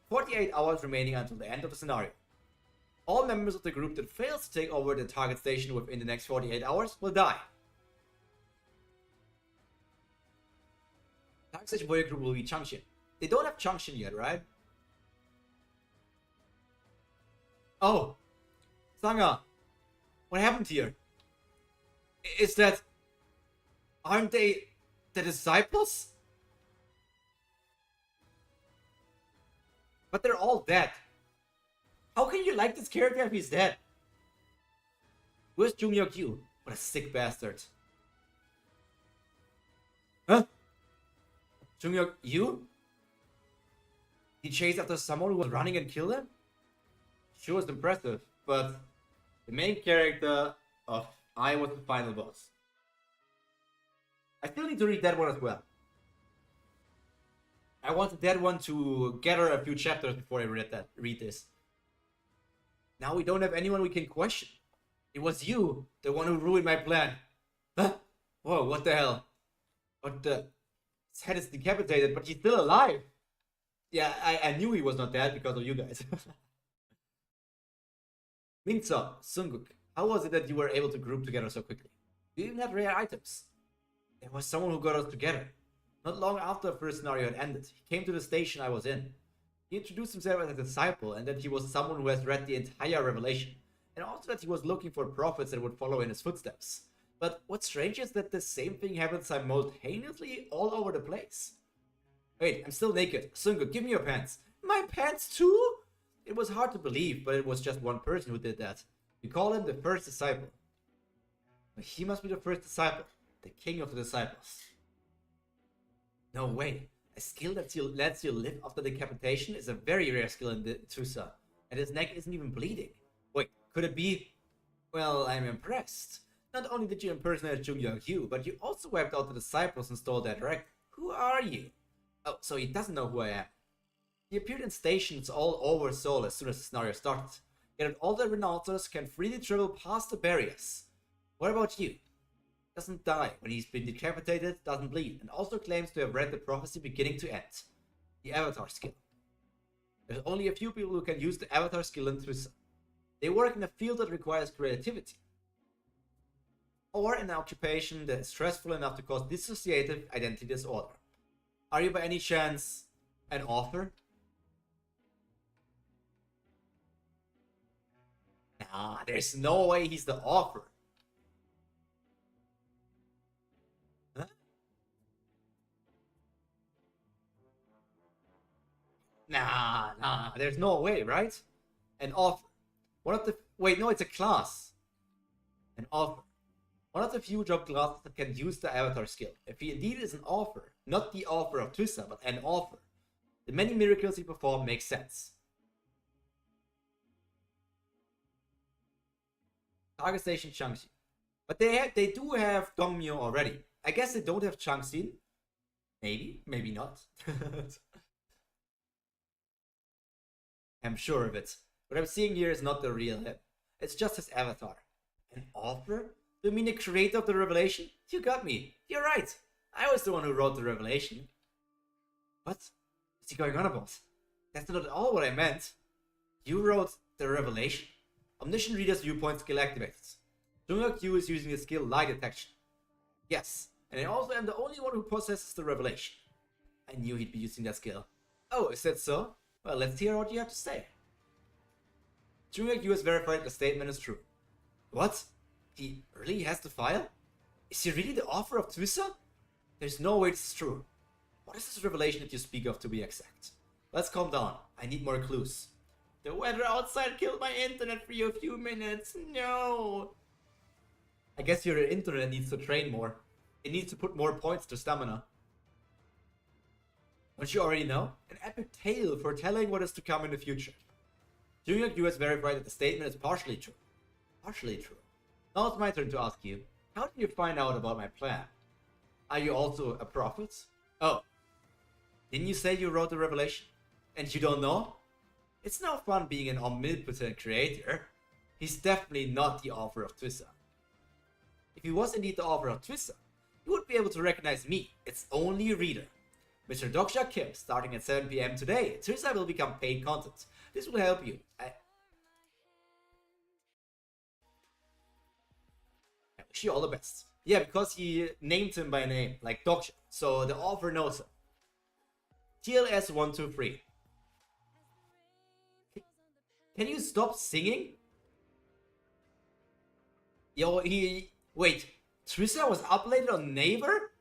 48 hours remaining until the end of the scenario. All members of the group that fails to take over the target station within the next 48 hours will die. Target station for your group will be Changshin. They don't have Changshin yet, right? Oh! Sanga! What happened here? Is that... Aren't they the disciples? But they're all dead. How can you like this character if he's dead? Where's Junghyuk Yu? What a sick bastard. Huh? Junghyuk Yu? He chased after someone who was running and killed him? Sure was impressive, but the main character of I was the final boss. I still need to read that one as well. I wanted that one to gather a few chapters before I read this. Now we don't have anyone we can question. It was you, the one who ruined my plan. Huh? Whoa, what the hell? What the... His head is decapitated, but he's still alive. Yeah, I knew he was not dead because of you guys. Minso, Sunguk, how was it that you were able to group together so quickly? You even had rare items. There was someone who got us together. Not long after the first scenario had ended, he came to the station I was in. He introduced himself as a disciple and that he was someone who has read the entire Revelation, and also that he was looking for prophets that would follow in his footsteps. But what's strange is that the same thing happens simultaneously all over the place. Wait, I'm still naked. Sungo, give me your pants. My pants too? It was hard to believe, but it was just one person who did that. We call him the first disciple. But he must be the first disciple, the king of the disciples. No way. A skill that lets you live after decapitation is a very rare skill in the Tusa, and his neck isn't even bleeding. Wait, could it be? Well, I'm impressed. Not only did you impersonate Jung-Young-Hyu, but you also wiped out the disciples and stole their direct. Who are you? Oh, so he doesn't know who I am. He appeared in stations all over Seoul as soon as the scenario started, yet all the renouncers can freely travel past the barriers. What about you? Doesn't die when he's been decapitated, doesn't bleed, and also claims to have read the prophecy beginning to end. The Avatar skill. There's only a few people who can use the Avatar skill in Twister. They work in a field that requires creativity, or an occupation that is stressful enough to cause dissociative identity disorder. Are you by any chance an author? Nah, there's no way he's the author. Huh? Nah, there's no way, right? An author. One of the... Wait, no, it's a class. An author. One of the few job classes that can use the Avatar skill. If he indeed is an author, not the author of Twista, but an author, the many miracles he performed make sense. Target Station Changxin. But they do have Dongmyo already. I guess they don't have Changxin. Maybe, maybe not. I'm sure of it. What I'm seeing here is not the real him. It's just his avatar. An author? Do you mean the creator of the Revelation? You got me. You're right. I was the one who wrote the Revelation. What? What's he going on about? That's not at all what I meant. You wrote the Revelation? Omniscient Reader's viewpoint skill activated. Jung-Hyu is using the skill Lie Detection. Yes, and I also am the only one who possesses the Revelation. I knew he'd be using that skill. Oh, is that so? Well, let's hear what you have to say. Jung-Hyu has verified the statement is true. What? He really has the file? Is he really the author of Twisa? There's no way this is true. What is this revelation that you speak of, to be exact? Let's calm down. I need more clues. The weather outside killed my internet for a few minutes. No. I guess your internet needs to train more. It needs to put more points to stamina. Don't you already know? An epic tale foretelling what is to come in the future. Jung-Hyu has verified that the statement is partially true. Partially true. Now it's my turn to ask you, how did you find out about my plan? Are you also a prophet? Oh. Didn't you say you wrote the Revelation? And you don't know? It's no fun being an omnipotent creator. He's definitely not the author of Twisa. If he was indeed the author of Twisa, you would be able to recognize me, its only reader. Mr. Doksha Kim, starting at 7 PM today, Twisa will become paid content. This will help you. I wish you all the best. Yeah, because he named him by name, like Doksha, so the author knows him. TLS 123. Can you stop singing? Yo, wait, Twisa was uploaded on Naver?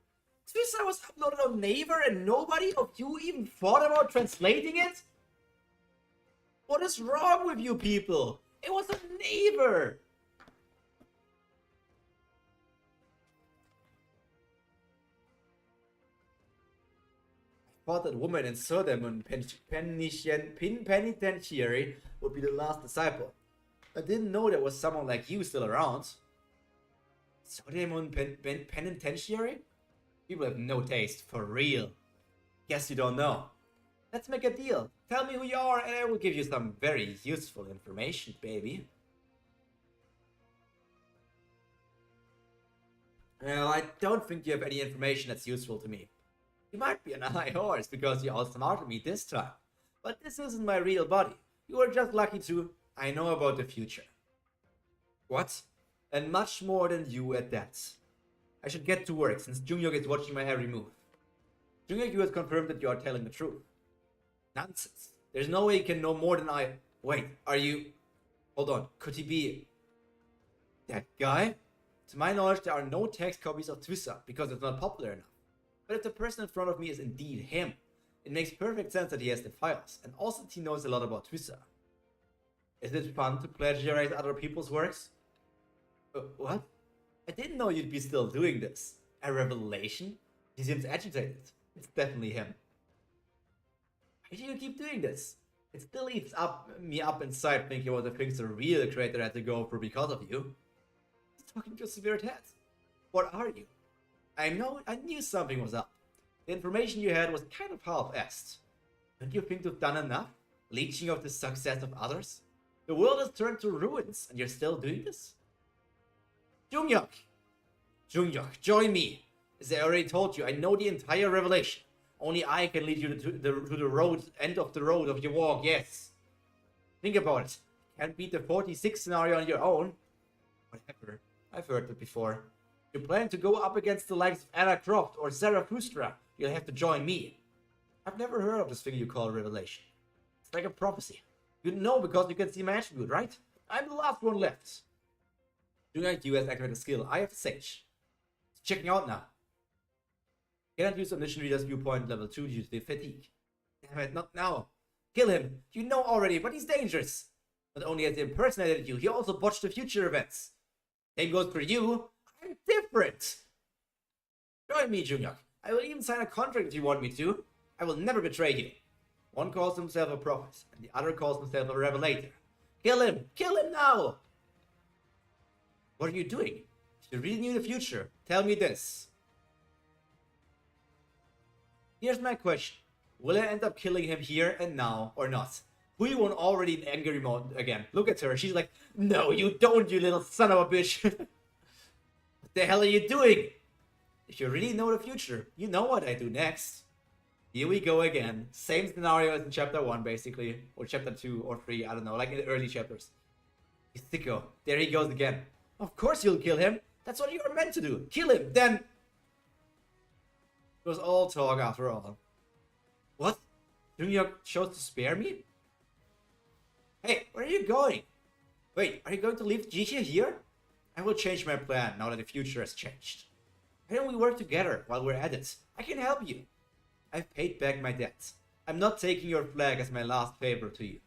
Twisa was uploaded on Naver and nobody of you even thought about translating it? What is wrong with you people? It was on Naver! I thought that woman in Sodemon Penitentiary would be the last disciple. I didn't know there was someone like you still around. Sodemon Penitentiary? People have no taste, for real. Guess you don't know. Let's make a deal. Tell me who you are and I will give you some very useful information, baby. Well, I don't think you have any information that's useful to me. You might be an high horse because you outsmarted me this time. But this isn't my real body. You are just lucky to... I know about the future. What? And much more than you at that. I should get to work since Jung-Hyu is watching my every move. Jung-Hyu has confirmed that you are telling the truth. Nonsense. There's no way he can know more than I... Wait, are you... Hold on, could he be... that guy? To my knowledge, there are no text copies of Twister because it's not popular enough. But if the person in front of me is indeed him, it makes perfect sense that he has the files, and also that he knows a lot about Twister. Is it fun to plagiarize other people's works? What? I didn't know you'd be still doing this. A revelation? He seems agitated. It's definitely him. Why do you keep doing this? It still eats me up inside thinking about the things the real creator had to go through because of you. He's talking to a severe head. What are you? I knew something was up. The information you had was kind of half-assed. Don't you think you've done enough? Leeching off the success of others? The world has turned to ruins, and you're still doing this? Jungyok, join me. As I already told you, I know the entire revelation. Only I can lead you to the road, end of the road of your walk, yes. Think about it. Can't beat the 46 scenario on your own. Whatever. I've heard that before. You plan to go up against the likes of Anna Croft or Zarathustra, you'll have to join me. I've never heard of this thing you call revelation. It's like a prophecy. You know because you can see my attribute, right? I'm the last one left. Do not you has activated a skill. I have Sage. It's checking out now. Cannot use Omniscient Reader's viewpoint level 2 due to the fatigue. Damn it, not now. Kill him. You know already, but he's dangerous. Not only has he impersonated you, he also botched the future events. Same goes for you. I'm different. Join me, Jungyok. I will even sign a contract if you want me to. I will never betray you. One calls himself a prophet, and the other calls himself a revelator. Kill him! Kill him now! What are you doing? If you really knew the future, tell me this. Here's my question. Will I end up killing him here and now, or not? Hui won already in angry mode again. Look at her. She's like, no, you don't, you little son of a bitch. What the hell are you doing? If you really know the future, you know what I do next. Here we go again. Same scenario as in chapter 1, basically. Or chapter 2 or 3, I don't know. Like in the early chapters. You sicko. There he goes again. Of course you'll kill him. That's what you are meant to do. Kill him, then... It was all talk after all. What? Jungyok chose to spare me? Hey, where are you going? Wait, are you going to leave Jihye here? I will change my plan now that the future has changed. Why don't we work together while we're at it? I can help you. I've paid back my debt. I'm not taking your flag as my last favor to you.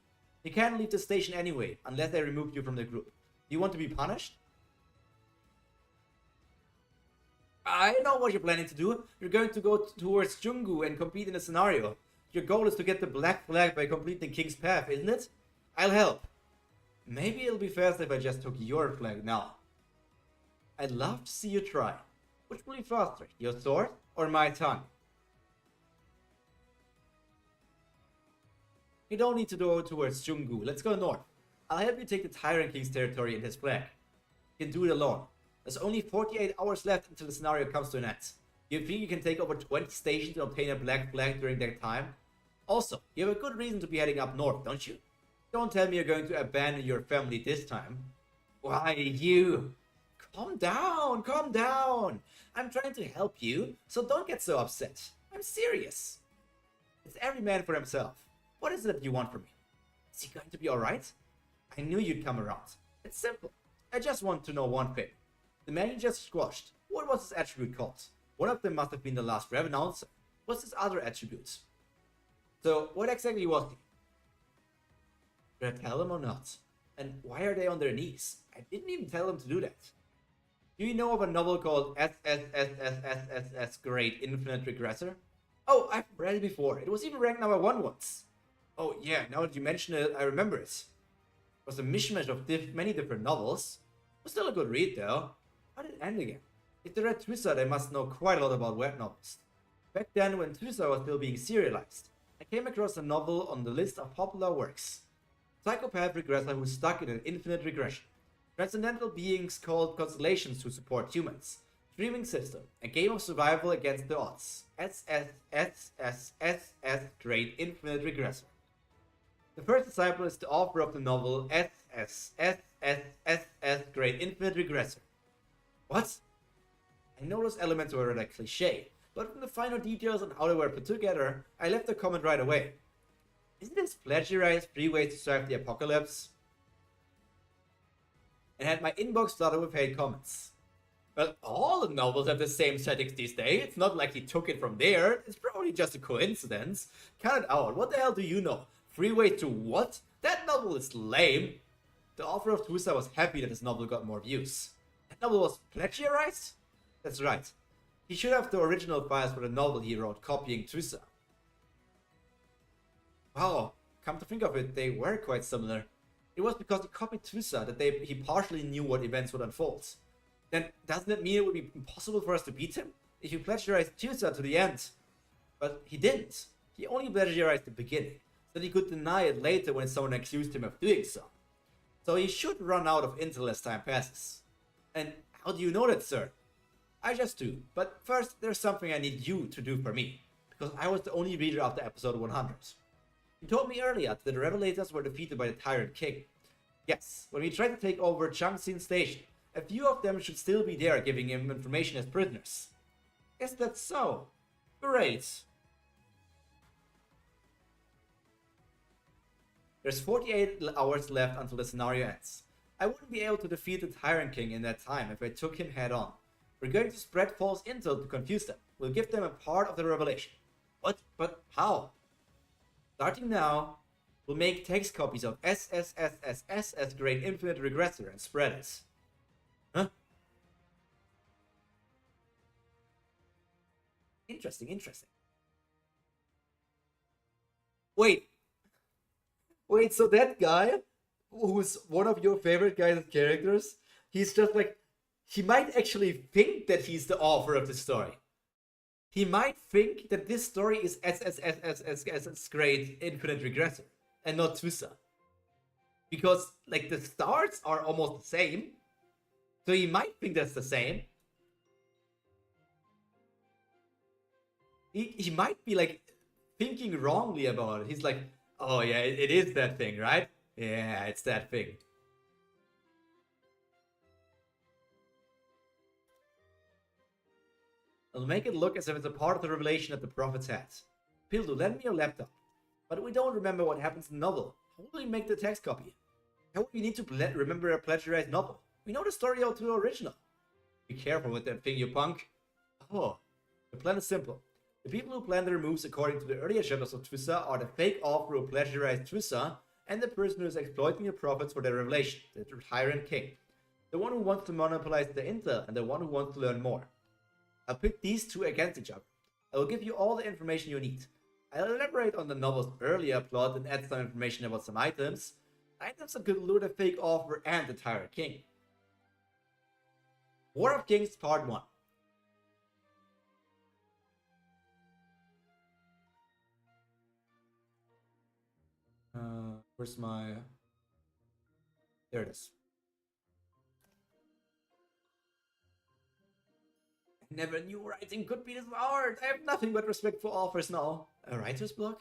You can't leave the station anyway, unless I remove you from the group. Do you want to be punished? I know what you're planning to do. You're going to go towards Jungu and compete in a scenario. Your goal is to get the black flag by completing King's Path, isn't it? I'll help. Maybe it'll be faster if I just took your flag now. I'd love to see you try. Which will be faster, your sword or my tongue? You don't need to go towards Jungu. Let's go north. I'll help you take the Tyrant King's territory and his flag. You can do it alone. There's only 48 hours left until the scenario comes to an end. You think you can take over 20 stations and obtain a black flag during that time? Also, you have a good reason to be heading up north, don't you? Don't tell me you're going to abandon your family this time. Why, you... Calm down, calm down. I'm trying to help you, so don't get so upset. I'm serious. It's every man for himself. What is it that you want from me? Is he going to be alright? I knew you'd come around. It's simple. I just want to know one thing. The man you just squashed, what was his attribute called? One of them must have been the last Revenancer. What's his other attributes? So, what exactly was he? Should I tell them or not? And why are they on their knees? I didn't even tell them to do that. Do you know of a novel called SSSSSSS Great Infinite Regressor? Oh, I've read it before. It was even ranked number 1 once. Oh yeah, now that you mention it, I remember it. It was a mishmash of many different novels. It was still a good read though. How did it end again? If they read Twister, they must know quite a lot about web novels. Back then, when Twister was still being serialized, I came across a novel on the list of popular works. Psychopath regressor who's stuck in an infinite regression. Transcendental beings called constellations to support humans. Streaming system. A game of survival against the odds. SSSSSS Great Infinite Regressor. The first disciple is the author of the novel SSSSSS Great Infinite Regressor. What? I know those elements were rather cliche, but from the finer details on how they were put together, I left a comment right away. Isn't this plagiarized 3 ways to survive the apocalypse? And had my inbox flooded with hate comments. Well, all the novels have the same settings these days. It's not like he took it from there. It's probably just a coincidence. Cut it out. What the hell do you know? 3 ways to what? That novel is lame. The author of Tusa was happy that his novel got more views. That novel was plagiarized? That's right. He should have the original files for the novel he wrote copying Tusa. Wow, come to think of it, they were quite similar. It was because he copied Tusa that he partially knew what events would unfold. Then doesn't it mean it would be impossible for us to beat him? If you plagiarized Tusa to the end. But he didn't. He only plagiarized the beginning, so that he could deny it later when someone accused him of doing so. So he should run out of intel as time passes. And how do you know that, sir? I just do, but first there's something I need you to do for me, because I was the only reader after episode 100. You told me earlier that the Revelators were defeated by the Tyrant King. Yes, when we tried to take over Changxin Station, a few of them should still be there giving him information as prisoners. Is that so? Great. There's 48 hours left until the scenario ends. I wouldn't be able to defeat the Tyrant King in that time if I took him head on. We're going to spread false intel to confuse them. We'll give them a part of the revelation. What? But how? Starting now, we'll make text copies of SSSSS as Great Infinite Regressor and spread it. Huh? Interesting, interesting. Wait, so that guy, who's one of your favorite guys' characters, he's just like, he might actually think that he's the author of the story. He might think that this story is SSSSS Great Infinite Regressor and not Tusa. Because, like, the stars are almost the same. So he might think that's the same. He might be, like, thinking wrongly about it. He's like, oh yeah, it is that thing, right? Yeah, it's that thing. I'll make it look as if it's a part of the revelation that the prophets had. Pildu, lend me your laptop. But we don't remember what happens in the novel. How will we make the text copy? How would we need to remember a plagiarized novel? We know the story out to the original. Be careful with that thing, you punk. Oh, the plan is simple. The people who plan their moves according to the earlier chapters of Tusa are the fake author who plagiarized Tusa and the person who is exploiting the prophets for their revelation, the Tyrant King. The one who wants to monopolize the intel and the one who wants to learn more. I'll pit these two against each other. I will give you all the information you need. I'll elaborate on the novel's earlier plot and add some information about some items. Items that could lure the fake author and the Tyrant King. War of Kings Part 1. Where's my... There it is. I never knew writing could be this hard. I have nothing but respect for authors now. A writer's block?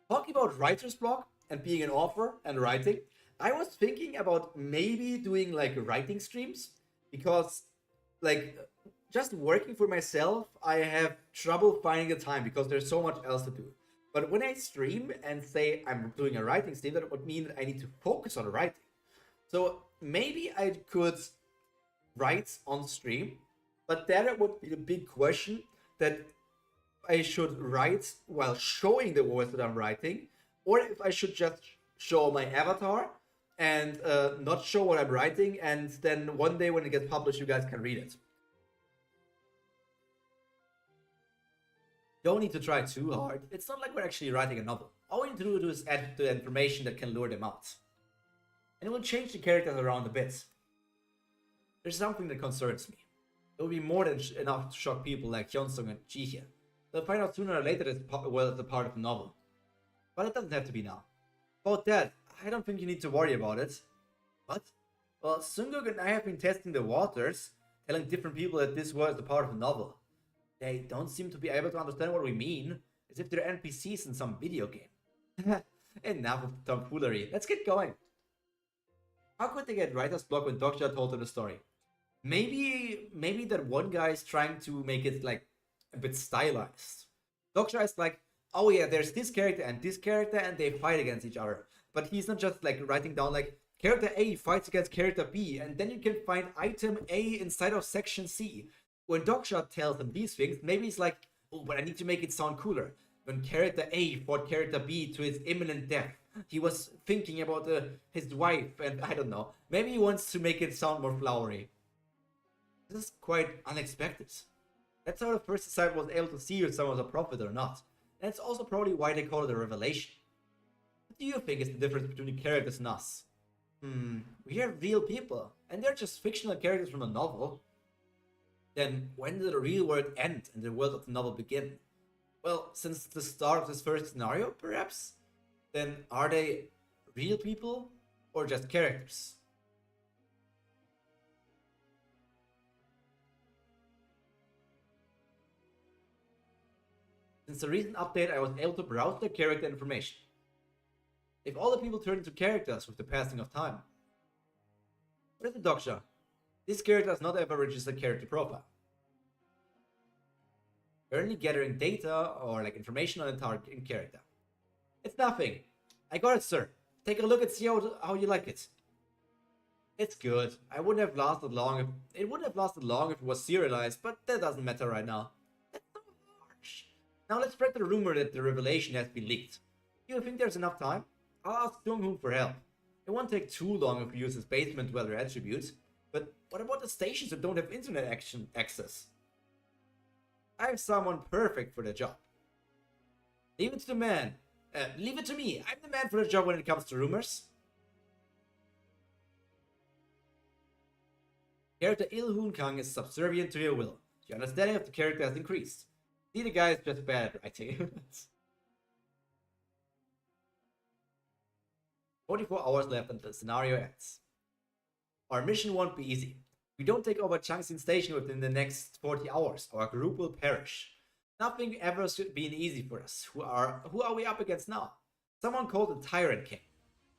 Talking about writer's block and being an author and writing, I was thinking about maybe doing like writing streams, because like just working for myself, I have trouble finding the time because there's so much else to do. But when I stream and say I'm doing a writing stream, that would mean that I need to focus on writing. So maybe I could write on stream, but then it would be the big question that I should write while showing the words that I'm writing, or if I should just show my avatar and not show what I'm writing, and then one day when it gets published, you guys can read it. Don't need to try too hard. It's not like we're actually writing a novel. All we need to do is add the information that can lure them out. And it will change the characters around a bit. There's something that concerns me. It will be more than enough to shock people like Hyunsung and Jihye. They'll find out sooner or later that it's a part of the novel. But it doesn't have to be now. About that, I don't think you need to worry about it. What? Well, Sunguk and I have been testing the waters, telling different people that this was a part of the novel. They don't seem to be able to understand what we mean, as if they're NPCs in some video game. Enough of tomfoolery, let's get going. How could they get writer's block when Doksha told them the story? Maybe that one guy is trying to make it like a bit stylized. Doksha is like, oh yeah, there's this character and they fight against each other. But he's not just like writing down like character A fights against character B, and then you can find item A inside of section C. When Dogsha tells him these things, maybe he's like, oh, but I need to make it sound cooler. When character A fought character B to his imminent death, he was thinking about his wife, and I don't know. Maybe he wants to make it sound more flowery. This is quite unexpected. That's how the first disciple was able to see if someone was a prophet or not. And it's also probably why they call it a revelation. What do you think is the difference between the characters and us? We are real people, and they're just fictional characters from a novel. Then when did the real world end and the world of the novel begin? Well, since the start of this first scenario, perhaps? Then are they real people or just characters? Since the recent update, I was able to browse their character information. If all the people turn into characters with the passing of time. What is the Dogsha? This character has not ever registered character profile. Currently gathering data or like information on the target character. It's nothing. I got it, sir. Take a look and see how you like it. It's good. It wouldn't have lasted long if it was serialized, but that doesn't matter right now. That's so harsh. Now let's spread the rumor that the revelation has been leaked. Do you think there's enough time? I'll ask Donghoon for help. It won't take too long if we use his basement dweller attributes. But what about the stations that don't have internet access? I have someone perfect for the job. Leave it to the man. Leave it to me. I'm the man for the job when it comes to rumors. Character Il-Hoon Kang is subservient to your will. Your understanding of the character has increased. See, the guy is just bad at writing. 44 hours left until the scenario ends. Our mission won't be easy. If we don't take over Changxin Station within the next 40 hours, our group will perish. Nothing ever should be easy for us. Who are we up against now? Someone called the Tyrant King.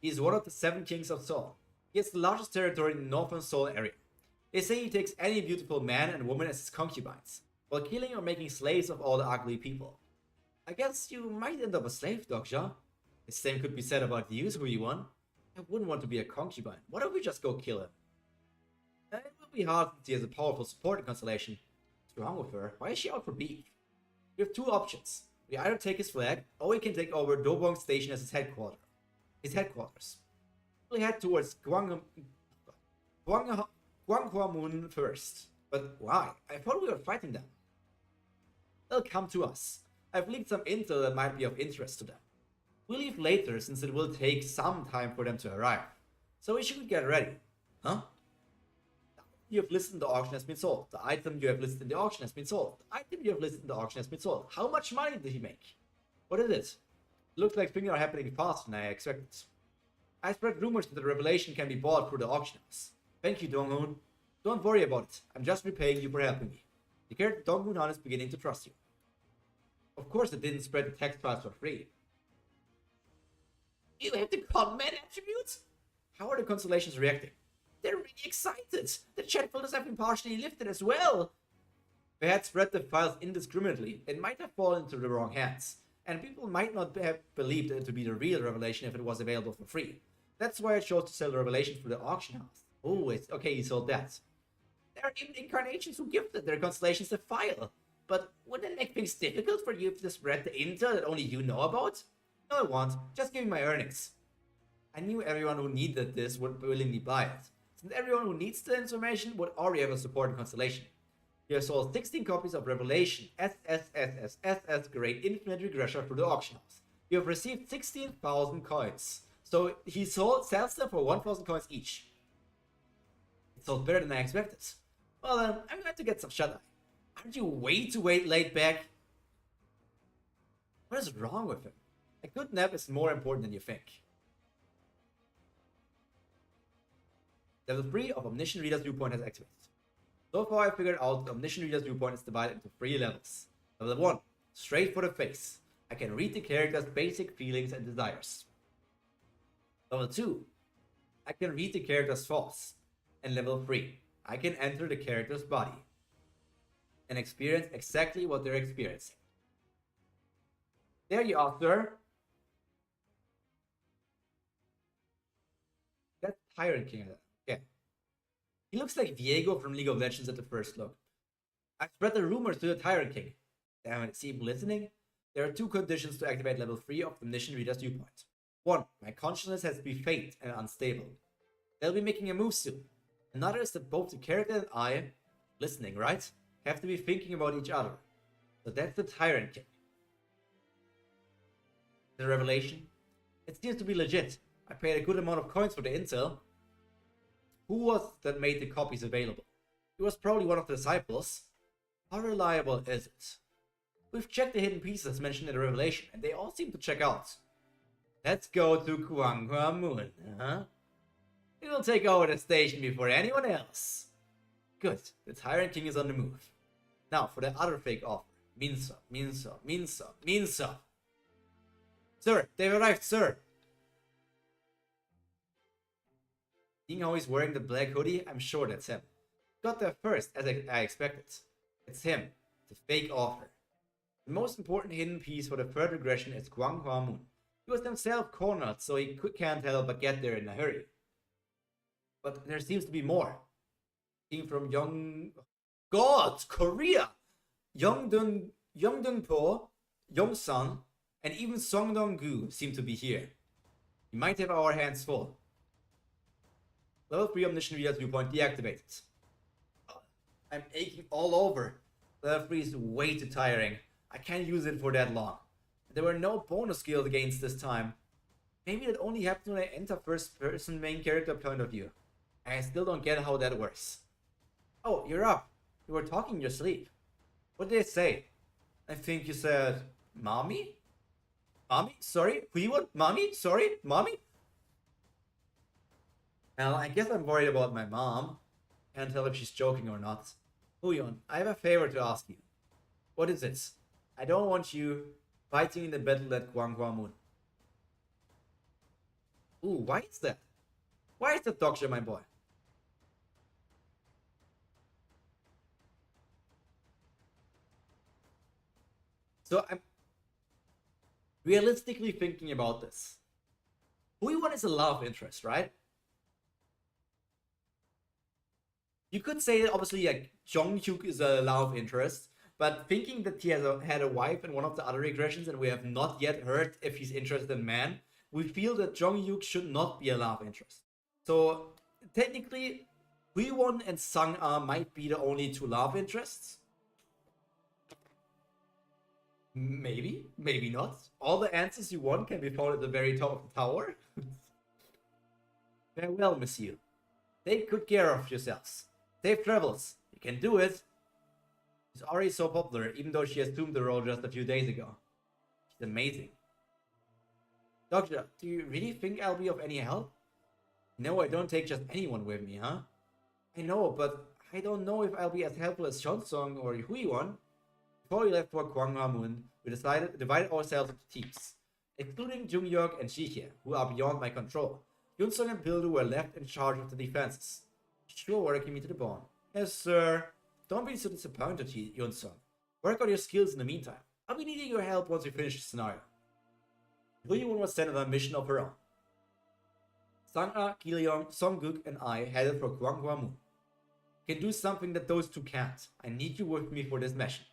He is one of the 7 kings of Seoul. He has the largest territory in the northern Seoul area. They say he takes any beautiful man and woman as his concubines, while killing or making slaves of all the ugly people. I guess you might end up a slave, Dogsha. The same could be said about you, One. I wouldn't want to be a concubine. Why don't we just go kill him? It will be hard since he has a powerful support in Constellation. What's wrong with her? Why is she out for beef? We have 2 options. We either take his flag, or we can take over Dobong Station as his headquarters. We'll head towards Gwanghwamun first. But why? I thought we were fighting them. They'll come to us. I've leaked some intel that might be of interest to them. We'll leave later since it will take some time for them to arrive. So we should get ready. Huh? You have listed in the auction has been sold. The item you have listed in the auction has been sold. The item you have listed in the auction has been sold. How much money did he make? What is it? Looks like things are happening faster than I expected. I spread rumors that the revelation can be bought through the auction house. Thank you, Donghoon. Don't worry about it. I'm just repaying you for helping me. The character Donghoon Han is beginning to trust you. Of course it didn't spread the text files for free. You have the combat attributes? How are the constellations reacting? They're really excited. The chat filters have been partially lifted as well. If they had spread the files indiscriminately, it might have fallen into the wrong hands, and people might not have believed it to be the real revelation if it was available for free. That's why I chose to sell the revelation through the auction house. Oh, it's okay, you sold that. There are even incarnations who gifted their constellations a file. But wouldn't it make things difficult for you to spread the intel that only you know about? No, I won't. Just give me my earnings. I knew everyone who needed this would willingly buy it, since everyone who needs the information would already have a supporting constellation. You have sold 16 copies of Revelation SSSSSS Great Infinite Regressor through the auction house. You have received 16,000 coins. So he sells them for 1,000 coins each. It sold better than I expected. Well then, I'm going to get some shut-eye. Aren't you way too laid back? What is wrong with him? A good nap is more important than you think. Level 3 of Omniscient Reader's viewpoint has activated. So far I figured out the Omniscient Reader's viewpoint is divided into 3 levels. Level 1, straight for the face. I can read the character's basic feelings and desires. Level 2, I can read the character's thoughts. And level 3, I can enter the character's body and experience exactly what they're experiencing. There you are, sir. That's Tyrant King. Okay. He looks like Diego from League of Legends at the first look. I spread the rumors to the Tyrant King. Damn it, see him listening? There are 2 conditions to activate level 3 of the Omniscient Reader's viewpoint. 1. My consciousness has to be faint and unstable. They'll be making a move soon. Another is that both the character and I, listening, right, have to be thinking about each other. So that's the Tyrant King. The revelation? It seems to be legit. I paid a good amount of coins for the intel. Who was that made the copies available? It was probably one of the disciples. How reliable is it? We've checked the hidden pieces mentioned in the revelation, and they all seem to check out. Let's go to Kuanghua Moon, huh? It'll take over the station before anyone else. Good, the Tyrant King is on the move. Now for the other fake offer. Minso. Sir, they've arrived, sir. Seeing how he's wearing the black hoodie, I'm sure that's him. Got there first, as I expected. It's him, the fake offer. The most important hidden piece for the third regression is Kuanghua Moon. He was himself cornered, so he can't help but get there in a hurry. But there seems to be more. King from Korea! Yongdong-po, Yongsan, and even Songdong-gu seem to be here. We might have our hands full. Level 3 Omniscient Reader's viewpoint deactivated. I'm aching all over. Level 3 is way too tiring. I can't use it for that long. There were no bonus skills against this time. Maybe that only happens when I enter first person main character point of view. I still don't get how that works. Oh, you're up. You were talking in your sleep. What did they say? I think you said, Mommy? Mommy? Sorry? What? Mommy? Sorry? Mommy? Well, I guess I'm worried about my mom. Can't tell if she's joking or not. Huyon, I have a favor to ask you. What is it? I don't want you fighting in the battle at Kuanghua Moon. Ooh, why is that? Why is that doctor, my boy? So I'm realistically thinking about this. Huyon is a love interest, right? You could say that obviously like Jonghyuk is a love interest, but thinking that he has had a wife in one of the other regressions and we have not yet heard if he's interested in man, we feel that Jonghyuk should not be a love interest. So technically, Huiwon and Sang-ah might be the only 2 love interests. Maybe, maybe not. All the answers you want can be found at the very top of the tower. Farewell, monsieur. Take good care of yourselves. Safe travels. You can do it. She's already so popular, even though she assumed the role just a few days ago. She's amazing. Doctor, do you really think I'll be of any help? No, I don't take just anyone with me, huh? I know, but I don't know if I'll be as helpful as Seonsong or Huiwon. Before we left for Kuanghua Moon, we divided ourselves into teams, including Junghyuk and Shihye, who are beyond my control. Yunsong and Pildu were left in charge of the defenses. Sure, working me to the bone. Yes, sir. Don't be so disappointed, Yunsong. Work on your skills in the meantime. I'll be needing your help once we finish the scenario. Huiwon was sent on a mission of her own. Sang-ah, Gileong, Songguk, and I headed for Kuanghua Moon. You can do something that those 2 can't. I need you with me for this mission.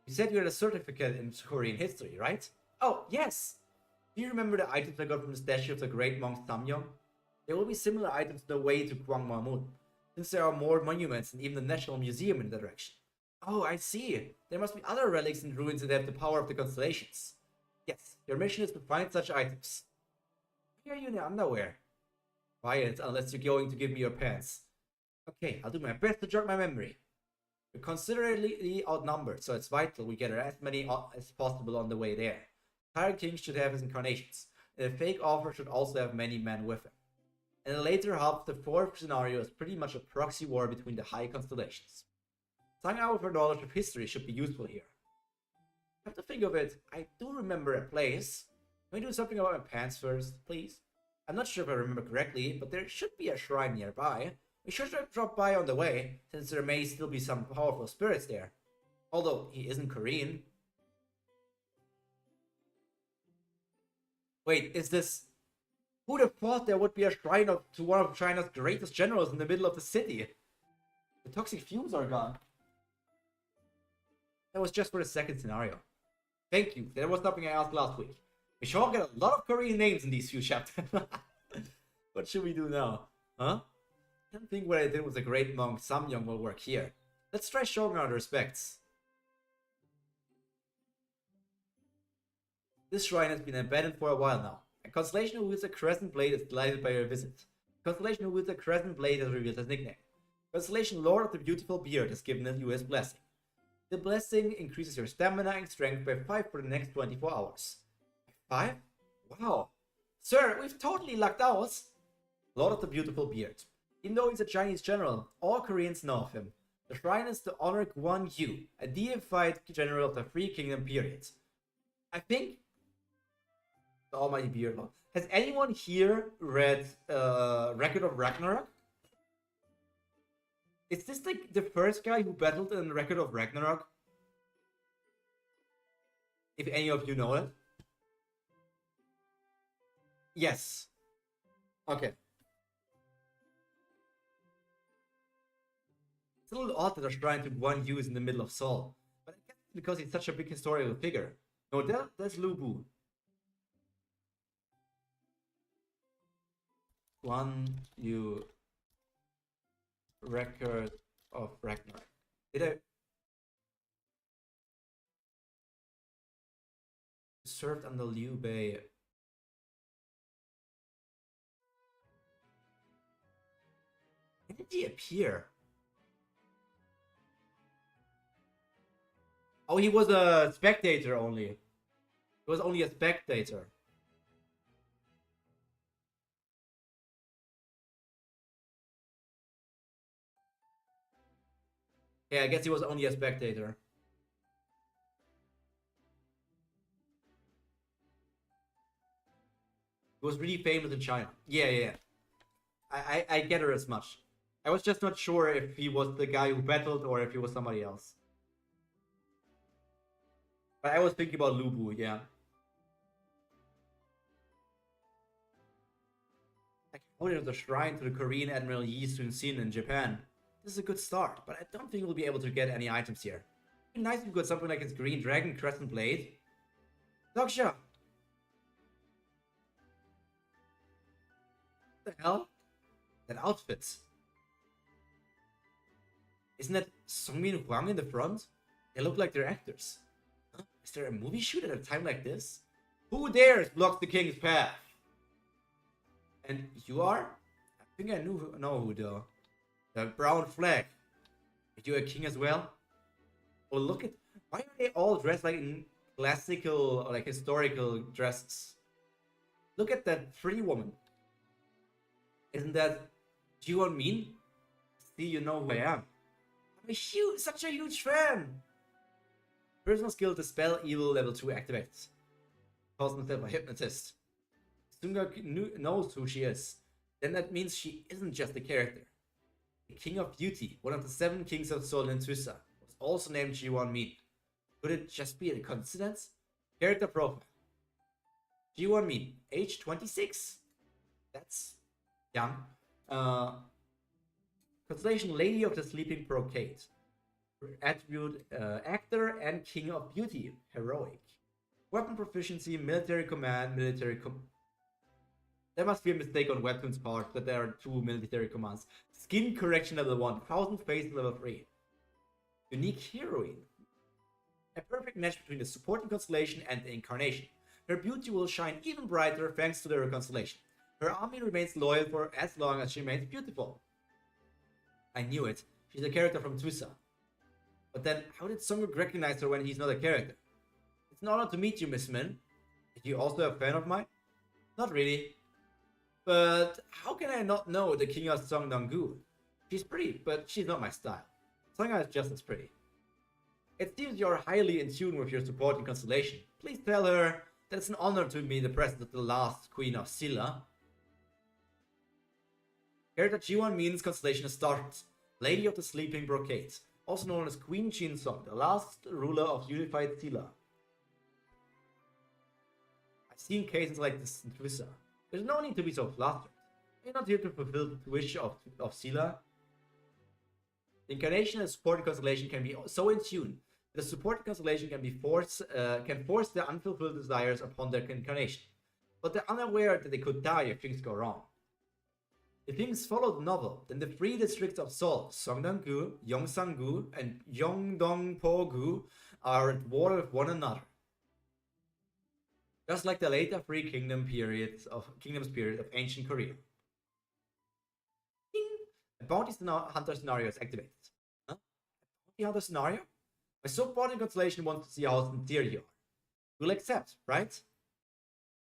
You said you had a certificate in Korean history, right? Oh, yes! Do you remember the items I got from the statue of the great monk Samyong? There will be similar items on the way to Kuanghua Moon, since there are more monuments and even the National Museum in that direction. Oh, I see. There must be other relics and ruins that have the power of the constellations. Yes, your mission is to find such items. Why are you in the underwear? Quiet, unless you're going to give me your pants. Okay, I'll do my best to jog my memory. We're considerably outnumbered, so it's vital we get as many as possible on the way there. Tyrant King should have his incarnations, and the fake offer should also have many men with him. In the later half, the 4th scenario is pretty much a proxy war between the high constellations. Sang-ah with her knowledge of history should be useful here. Come to think of it, I do remember a place. Can we do something about my pants first, please? I'm not sure if I remember correctly, but there should be a shrine nearby. We should drop by on the way, since there may still be some powerful spirits there. Although he isn't Korean. Wait, is this... Who'd have thought there would be a shrine to one of China's greatest generals in the middle of the city? The toxic fumes are gone. That was just for the second scenario. Thank you. There was nothing I asked last week. We sure get a lot of Korean names in these few chapters. What should we do now? Huh? I don't think what I did was a great monk. Samyong will work here. Let's try showing our respects. This shrine has been abandoned for a while now. A constellation who wields a crescent blade is delighted by your visit. Constellation who wields a crescent blade has revealed his nickname. Constellation Lord of the Beautiful Beard has given you his blessing. The blessing increases your stamina and strength by 5 for the next 24 hours. 5? Wow. Sir, we've totally lucked out. Lord of the Beautiful Beard. Even though he's a Chinese general, all Koreans know of him. The shrine is to honor Guan Yu, a deified general of the Three Kingdom period. I think the Almighty Beard Lord. Has anyone here read Record of Ragnarok? Is this like the first guy who battled in Record of Ragnarok? If any of you know it. Yes. Okay. It's a little odd that a shrine to Guan Yu is in the middle of Seoul. But I guess it's because he's such a big historical figure. No, that's Lu Bu. Guan Yu Record of Ragnarok. Did I served under Liu Bei? When did he appear? Oh, he was a spectator only. He was only a spectator. Yeah, I guess he was only a spectator. He was really famous in China. Yeah. I get her as much. I was just not sure if he was the guy who battled or if he was somebody else. But I was thinking about Lu Bu, yeah. Like, how did the shrine to the Korean Admiral Yi Sun-sin in Japan? This is a good start, but I don't think we'll be able to get any items here. It'd be nice if we got something like his Green Dragon Crescent Blade. Doksha! What the hell? That outfit. Isn't that Songmin Huang in the front? They look like they're actors. Huh? Is there a movie shoot at a time like this? Who dares block the king's path? And you are? I think I know who though. The brown flag. Are you a king as well? Oh, look at... Why are they all dressed like in classical or like historical dresses? Look at that pretty woman. Isn't that Jiwon Min? See, you know who I am. I'm such a huge fan. Personal skill Dispel Evil level 2 activates. Calls himself a hypnotist. Sunga knows who she is. Then that means she isn't just a character. The King of Beauty, one of the 7 kings of Seoul and Susa, was also named Jiwon Min. Could it just be a coincidence? Character profile. Jiwon Min, age 26. That's young. Constellation Lady of the Sleeping Brocade. Attribute Actor and King of Beauty, Heroic. Weapon proficiency, military command, There must be a mistake on Webtoon's part that there are 2 military commands. Skin correction level 1, 1000 face level 3. Unique heroine. A perfect match between the supporting constellation and the incarnation. Her beauty will shine even brighter thanks to their constellation. Her army remains loyal for as long as she remains beautiful. I knew it. She's a character from Tsusa. But then, how did Sungwook recognize her when he's not a character? It's an honor to meet you, Miss Min. Are you also a fan of mine? Not really. But how can I not know the king of Songdong-gu? She's pretty, but she's not my style. Songa is just as pretty. It seems you're highly in tune with your supporting constellation. Please tell her that it's an honor to be the presence of the last queen of Silla. Character Jiwon Min's constellation is Stars, Lady of the Sleeping Brocade, also known as Queen Jinsong, the last ruler of unified Silla. I've seen cases like this in Twister. There's no need to be so flustered. You're not here to fulfill the wish of Scylla. The incarnation and supported constellation can be so in tune that the supported constellation can force their unfulfilled desires upon their incarnation. But they're unaware that they could die if things go wrong. If things follow the novel, then the 3 districts of Seoul, Songdang-gu, Yongsan-gu, and Yeongdong-po-gu are at war with one another. Just like the later Three Kingdoms period of ancient Korea. Ding! A bounty hunter scenario is activated. Huh? A bounty hunter scenario? My supporting constellation wants to see how sincere you are. You'll accept, right?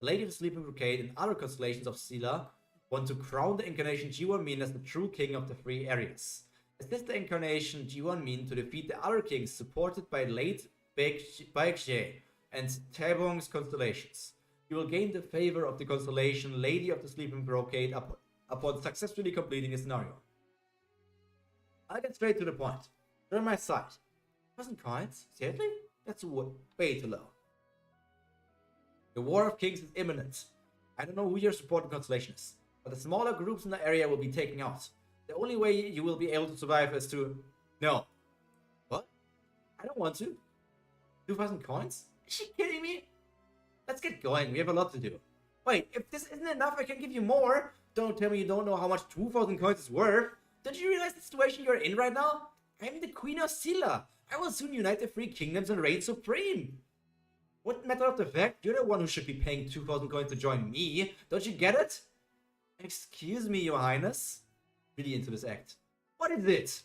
The Lady of the Sleeping Brocade and other constellations of Scylla want to crown the incarnation Jiwon-min as the true king of the 3 areas. Assist the incarnation Jiwon-min to defeat the other kings supported by late Baekje and Taebong's constellations. You will gain the favor of the constellation Lady of the Sleeping Brocade upon successfully completing the scenario. I'll get straight to the point. They're on my side. 1,000 coins? Seriously? That's way too low. The War of Kings is imminent. I don't know who your supporting constellation is, but the smaller groups in the area will be taken out. The only way you will be able to survive is to... No. What? I don't want to. 2,000 coins? Is she kidding me? Let's get going. We have a lot to do. Wait, if this isn't enough, I can give you more. Don't tell me you don't know how much 2,000 coins is worth. Don't you realize the situation you're in right now? I'm the Queen of Scylla. I will soon unite the 3 kingdoms and reign supreme. What matter of the fact, you're the one who should be paying 2,000 coins to join me. Don't you get it? Excuse me, your highness. Really into this act. What is it?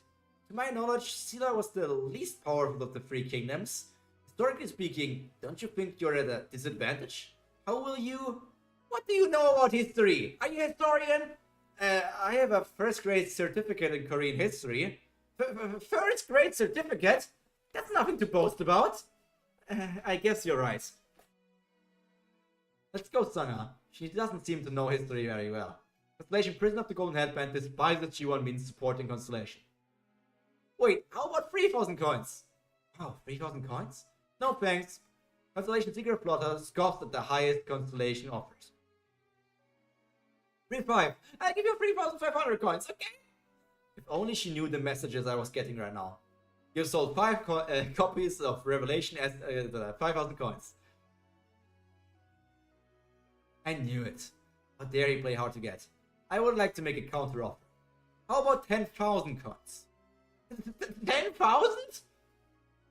To my knowledge, Scylla was the least powerful of the 3 kingdoms. Historically speaking, don't you think you're at a disadvantage? How will you... What do you know about history? Are you a historian? I have a first grade certificate in Korean history. First grade certificate? That's nothing to boast about. I guess you're right. Let's go, Sanga. She doesn't seem to know history very well. Constellation Prison of the Golden Headband despises Jiwon-min's supporting constellation. Wait, how about 3,000 coins? Oh, 3,000 coins? No thanks. Constellation Secret Plotter scoffs at the highest constellation offers. 3,500. I'll give you 3,500 coins, okay? If only she knew the messages I was getting right now. You've sold 5 copies of Revelation as 5,000 coins. I knew it. How dare you play hard to get? I would like to make a counter offer. How about 10,000 coins? 10,000?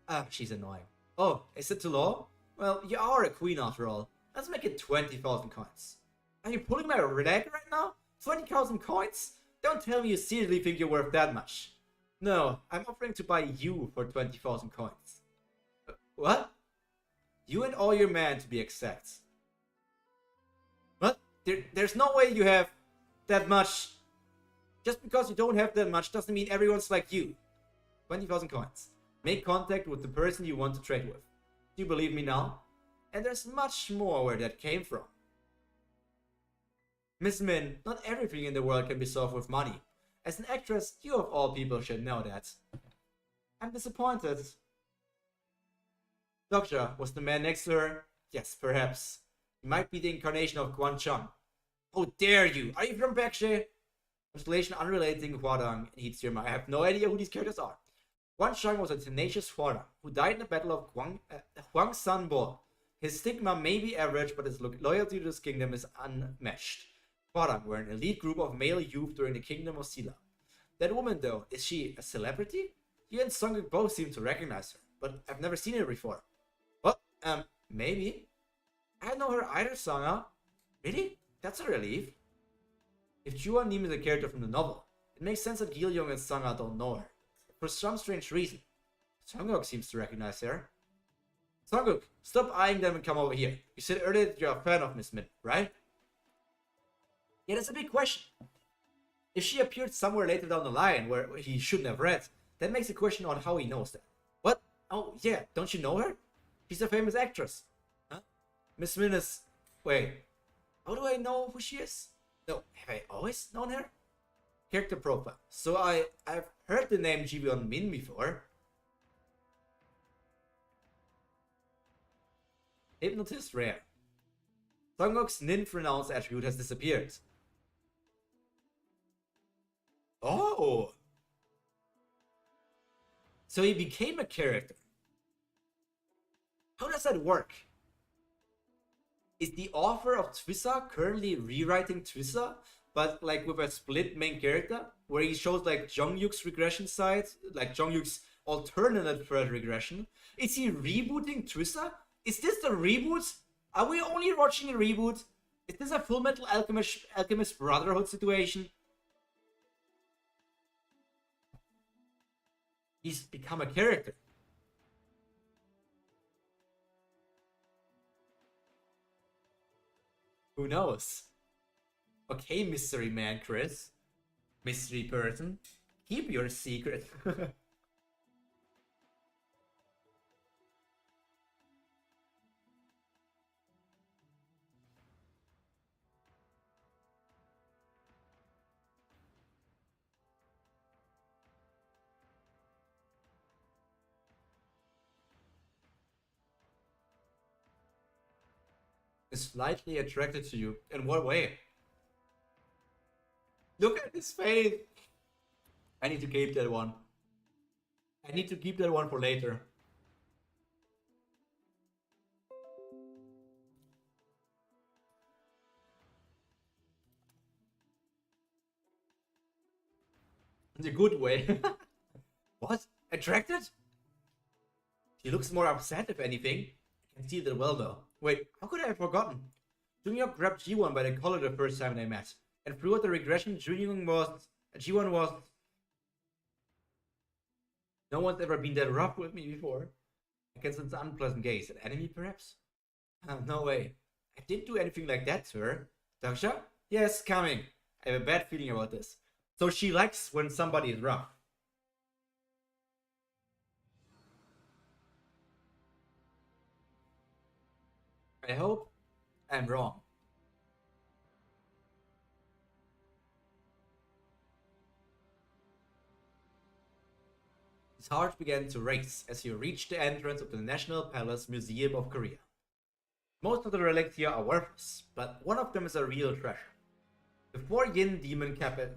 Ah, she's annoying. Oh, is it too low? Well, you are a queen after all. Let's make it 20,000 coins. Are you pulling my leg right now? 20,000 coins? Don't tell me you seriously think you're worth that much. No, I'm offering to buy you for 20,000 coins. What? You and all your men, to be exact. What? There's no way you have that much. Just because you don't have that much doesn't mean everyone's like you. 20,000 coins. Make contact with the person you want to trade with. Do you believe me now? And there's much more where that came from. Miss Min, not everything in the world can be solved with money. As an actress, you of all people should know that. I'm disappointed. Doctor, was the man next to her? Yes, perhaps. He might be the incarnation of Guan Chang. How dare you! Are you from Baekje? Constellation unrelating Huadang and Heatstreamer. I have no idea who these characters are. Guan Chang was a tenacious Huadang who died in the battle of Huang Sanbo. His stigma may be average, but his loyalty to his kingdom is unmatched. Huadang were an elite group of male youth during the kingdom of Scylla. That woman, though, is she a celebrity? You and Sunguk both seem to recognize her, but I've never seen her before. What? Maybe? I don't know her either, Sanga. Really? That's a relief. If Juan Nim is a character from the novel, it makes sense that Gil-young and Sanga don't know her. For some strange reason, Sunguk seems to recognize her. Sunguk, stop eyeing them and come over here. You said earlier that you're a fan of Miss Min, right? Yeah, that's a big question. If she appeared somewhere later down the line where he shouldn't have read, that makes a question on how he knows that. What? Oh, yeah, don't you know her? She's a famous actress. Huh? Miss Min is... Wait, how do I know who she is? No, have I always known her? Character profile. So I've heard the name Ji Won Min before. Hypnotist rare. Songok's nymph-renowned attribute has disappeared. Oh! So he became a character. How does that work? Is the author of Twissa currently rewriting Twissa, but like with a split main character, where he shows like Jongyuk's regression side, like Jongyuk's alternate thread regression? Is he rebooting Twissa? Is this the reboot? Are we only watching a reboot? Is this a Full Metal Alchemist Brotherhood situation? He's become a character. Who knows? Okay, mystery man Chris. Mystery person. Keep your secret. Is slightly attracted to you. In what way? Look at his face. I need to keep that one. I need to keep that one for later. In a good way. What? Attracted? He looks more upset if anything. I can see that well though. Wait, how could I have forgotten? Junghyuk grabbed Ji-won by the collar the first time they met. And throughout the regression, Ji-won was... No one's ever been that rough with me before. I can sense an unpleasant gaze. An enemy, perhaps? No way. I didn't do anything like that, sir. Daksha? Yes, coming. I have a bad feeling about this. So she likes when somebody is rough. I hope I'm wrong. His heart began to race as he reached the entrance of the National Palace Museum of Korea. Most of the relics here are worthless, but one of them is a real treasure. The 4 yin demon thing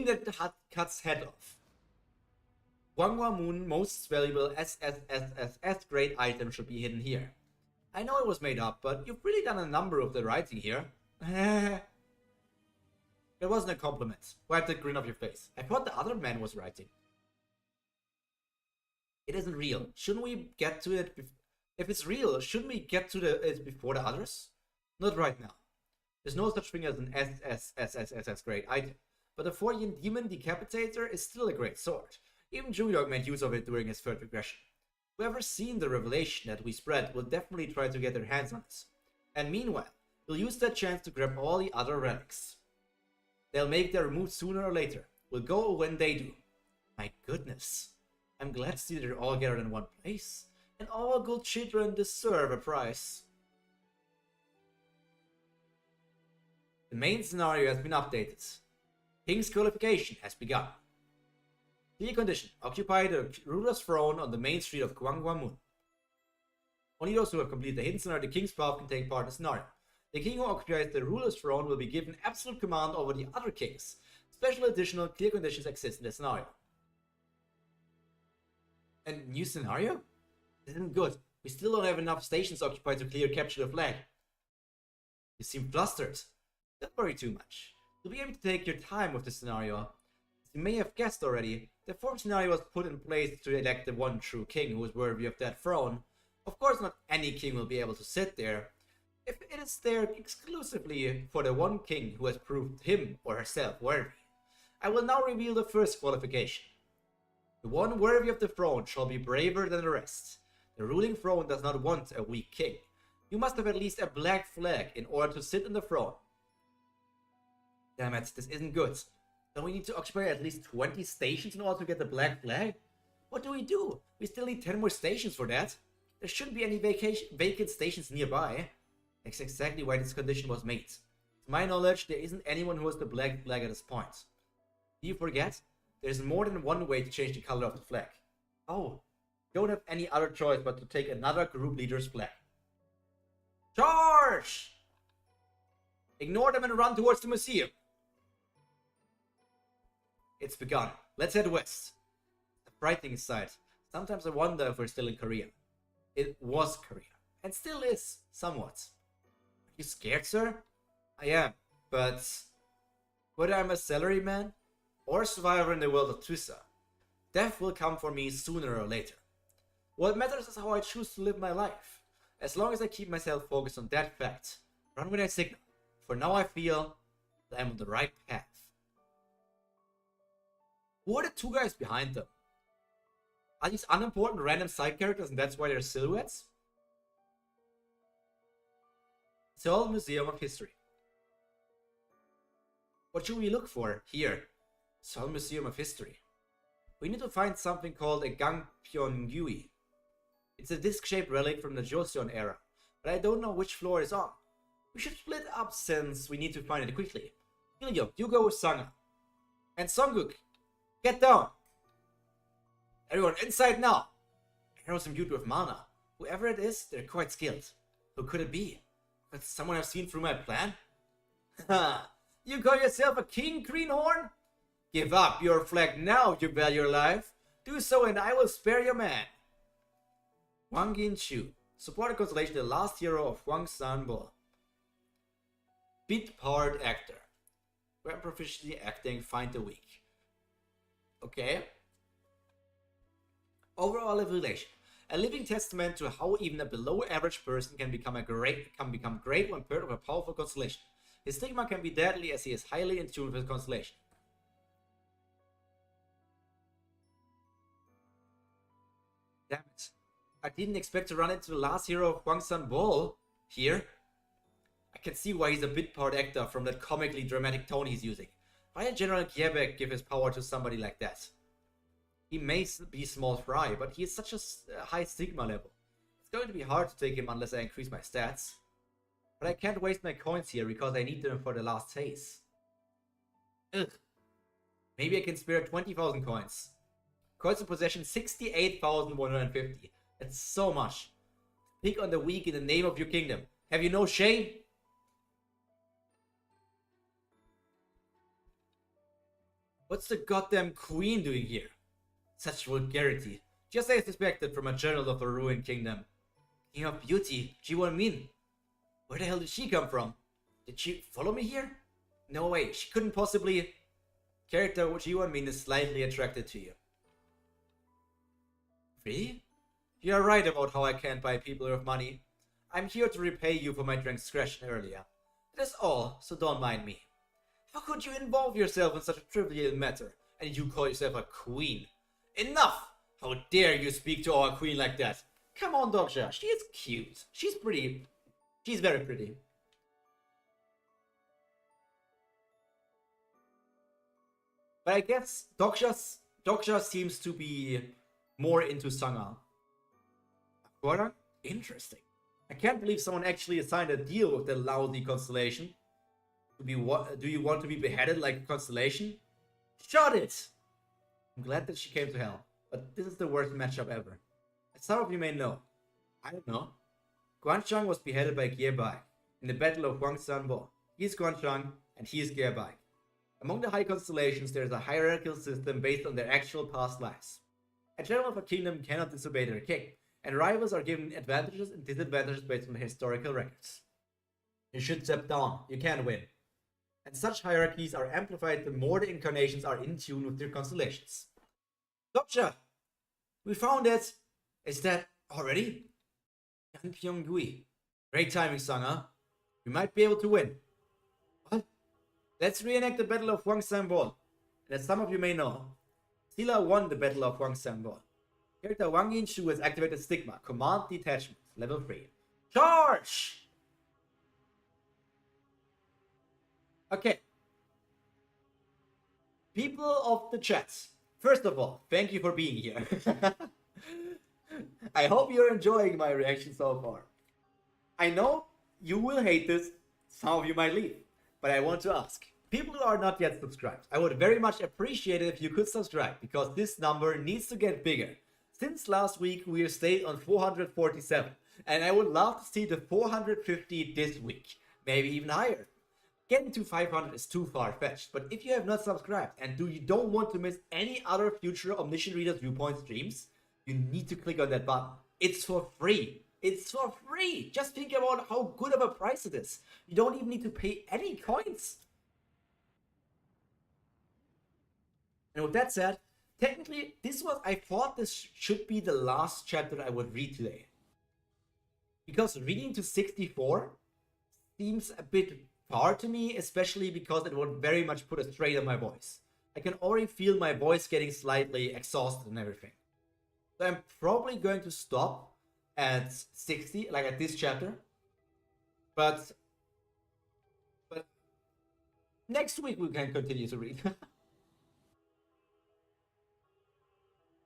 that cuts head off. Gwanghwa Moon most valuable SSSS grade item should be hidden here. I know it was made up, but you've really done a number of the writing here. It wasn't a compliment. Wipe the grin off your face. I thought the other man was writing. It isn't real. Shouldn't we get to it? If it's real, shouldn't we get to it before the others? Not right now. There's no such thing as an SSSS grade item. But the 4 yin demon decapitator is still a great sword. Even Junghyuk made use of it during his third regression. Whoever's seen the revelation that we spread will definitely try to get their hands on us. And meanwhile, we'll use that chance to grab all the other relics. They'll make their move sooner or later. We'll go when they do. My goodness. I'm glad to see they're all gathered in one place. And all good children deserve a prize. The main scenario has been updated. King's qualification has begun. Clear condition. Occupy the ruler's throne on the main street of Gwanghwa Moon. Only those who have completed the hidden scenario the King's path can take part in the scenario. The king who occupies the ruler's throne will be given absolute command over the other kings. Special additional clear conditions exist in the scenario. And new scenario? This isn't good. We still don't have enough stations occupied to clear capture the flag. You seem flustered. Don't worry too much. You'll be able to take your time with the scenario. As you may have guessed already, the 4th scenario was put in place to elect the one true king who is worthy of that throne. Of course, not any king will be able to sit there. If it is there exclusively for the one king who has proved him or herself worthy. I will now reveal the first qualification. The one worthy of the throne shall be braver than the rest. The ruling throne does not want a weak king. You must have at least a black flag in order to sit on the throne. Damn it, this isn't good. Don't we need to occupy at least 20 stations in order to get the black flag? What do? We still need 10 more stations for that. There shouldn't be any vacant stations nearby. That's exactly why this condition was made. To my knowledge, there isn't anyone who has the black flag at this point. Do you forget? There's more than one way to change the color of the flag. Oh, don't have any other choice but to take another group leader's flag. Charge! Ignore them and run towards the museum. It's begun. Let's head west. A frightening sight. Sometimes I wonder if we're still in Korea. It was Korea, and still is, somewhat. Are you scared, sir? I am, but whether I'm a salaryman or a survivor in the world of Tusa, death will come for me sooner or later. What matters is how I choose to live my life. As long as I keep myself focused on that fact, run when I signal. For now I feel that I'm on the right path. Who are the two guys behind them? Are these unimportant random side characters and that's why they're silhouettes? Seoul Museum of History. What should we look for here? Seoul Museum of History. We need to find something called a Gangpyeonggui. It's a disc-shaped relic from the Joseon era, but I don't know which floor it's on. We should split up since we need to find it quickly. Ilyo, you go with Sanga. And Songguk, get down! Everyone inside now! Arrows imbued with mana. Whoever it is, they're quite skilled. Who could it be? Could someone have seen through my plan? Ha! You call yourself a king, Greenhorn? Give up your flag now, you value your life. Do so and I will spare your man. Wang Yin-chu. Support and consolation, the last hero of Hwang San-bo. Bit part actor. Weapon proficiency acting, find the weak. Okay. Overall evaluation. A living testament to how even a below average person can become great when part of a powerful constellation. His stigma can be deadly as he is highly in tune with his constellation. Damn it. I didn't expect to run into the last hero of Hwang San-bo here. I can see why he's a bit part actor from that comically dramatic tone he's using. Why did General Giebeck give his power to somebody like that? He may be small fry, but he is such a high stigma level. It's going to be hard to take him unless I increase my stats. But I can't waste my coins here because I need them for the last phase. Ugh. Maybe I can spare 20,000 coins. Coins in possession 68,150. That's so much. Pick on the weak in the name of your kingdom. Have you no shame? What's the goddamn queen doing here? Such vulgarity. Just as expected from a general of a ruined kingdom. King of beauty, Ji Won-min. Where the hell did she come from? Did she follow me here? No way, she couldn't possibly. Character Ji Won-min is slightly attracted to you. Really? You are right about how I can't buy people with money. I'm here to repay you for my transgression earlier. That is all, so don't mind me. How could you involve yourself in such a trivial matter, and you call yourself a queen? Enough! How dare you speak to our queen like that? Come on, Doksha, she is cute. She's pretty. She's very pretty. But I guess Doksha seems to be more into Sanga. What? Interesting. I can't believe someone actually signed a deal with the lousy constellation. Do you want to be beheaded like a constellation? Shut it! I'm glad that she came to hell, but this is the worst matchup ever. As some of you may know, I don't know, Guanchang was beheaded by Giebai in the Battle of Hwang San-bo. He is Guanchang, and he is Giebai. Among the high constellations, there is a hierarchical system based on their actual past lives. A general of a kingdom cannot disobey their king, and rivals are given advantages and disadvantages based on their historical records. You should step down, you can't win. And such hierarchies are amplified the more the incarnations are in tune with their constellations. Gotcha! We found it! Is that already? Gangpyeonggui. Great timing, Sanga. We might be able to win. What? Let's reenact the Battle of Hwang San-bo. And as some of you may know, Silla won the Battle of Hwang San-bo. Character Wang Yin-chu has activated Stigma, Command Detachment, level 3. Charge! Okay. People of the chat, first of all, thank you for being here. I hope you're enjoying my reaction so far. I know you will hate this, some of you might leave, but I want to ask, people who are not yet subscribed, I would very much appreciate it if you could subscribe, because this number needs to get bigger. Since last week, we have stayed on 447, and I would love to see the 450 this week, maybe even higher. Getting to 500 is too far-fetched, but if you have not subscribed and you don't want to miss any other future Omniscient Reader's Viewpoint streams, you need to click on that button. It's for free. It's for free. Just think about how good of a price it is. You don't even need to pay any coins. And with that said, technically, I thought this should be the last chapter I would read today. Because reading to 64 seems a bit far to me, especially because it would very much put a strain on my voice. I can already feel my voice getting slightly exhausted and everything. So I'm probably going to stop at 60, like at this chapter. But next week we can continue to read.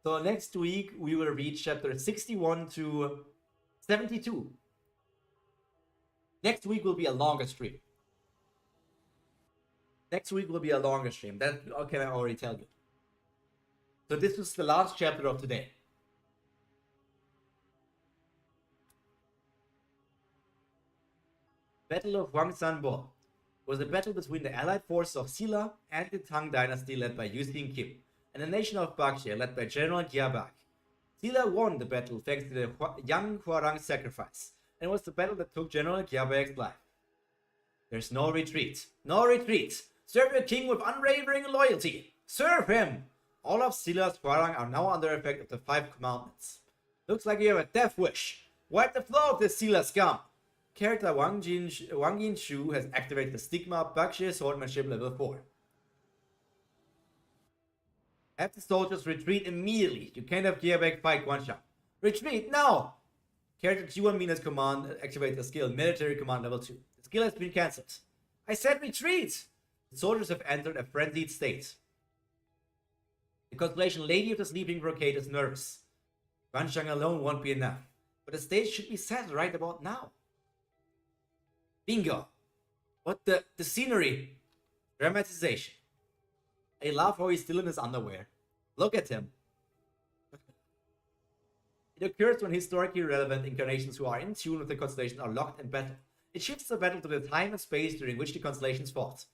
So next week we will read chapter 61 to 72. Next week will be a longer stream. That can I already tell you. So this was the last chapter of today. Battle of Wangsanbo was a battle between the allied forces of Silla and the Tang dynasty led by Yusin Kim, and the nation of Baxia led by General Gyabak. Silla won the battle thanks to the young Huarang's sacrifice, and it was the battle that took General Gyabak's life. There's no retreat. No retreat! Serve your king with unwavering loyalty! Serve him! All of Silla's Huarang are now under effect of the 5 commandments. Looks like you have a death wish. Wipe the floor of this Silla scum! Character Wang Yinshu has activated the Stigma Baxia Swordsmanship level 4. Have the soldiers retreat immediately. You can't have Gyabak fight Guansha. Retreat now! Character Juan Mina's command activates the skill Military Command level 2. The skill has been cancelled. I said retreat! The soldiers have entered a frenzied state. The constellation Lady of the Sleeping Brocade is nervous. Guanshang alone won't be enough, but the stage should be set right about now. Bingo! What the scenery? Dramatization. I love how he's still in his underwear. Look at him. It occurs when historically relevant incarnations who are in tune with the constellation are locked in battle. It shifts the battle to the time and space during which the constellations fought.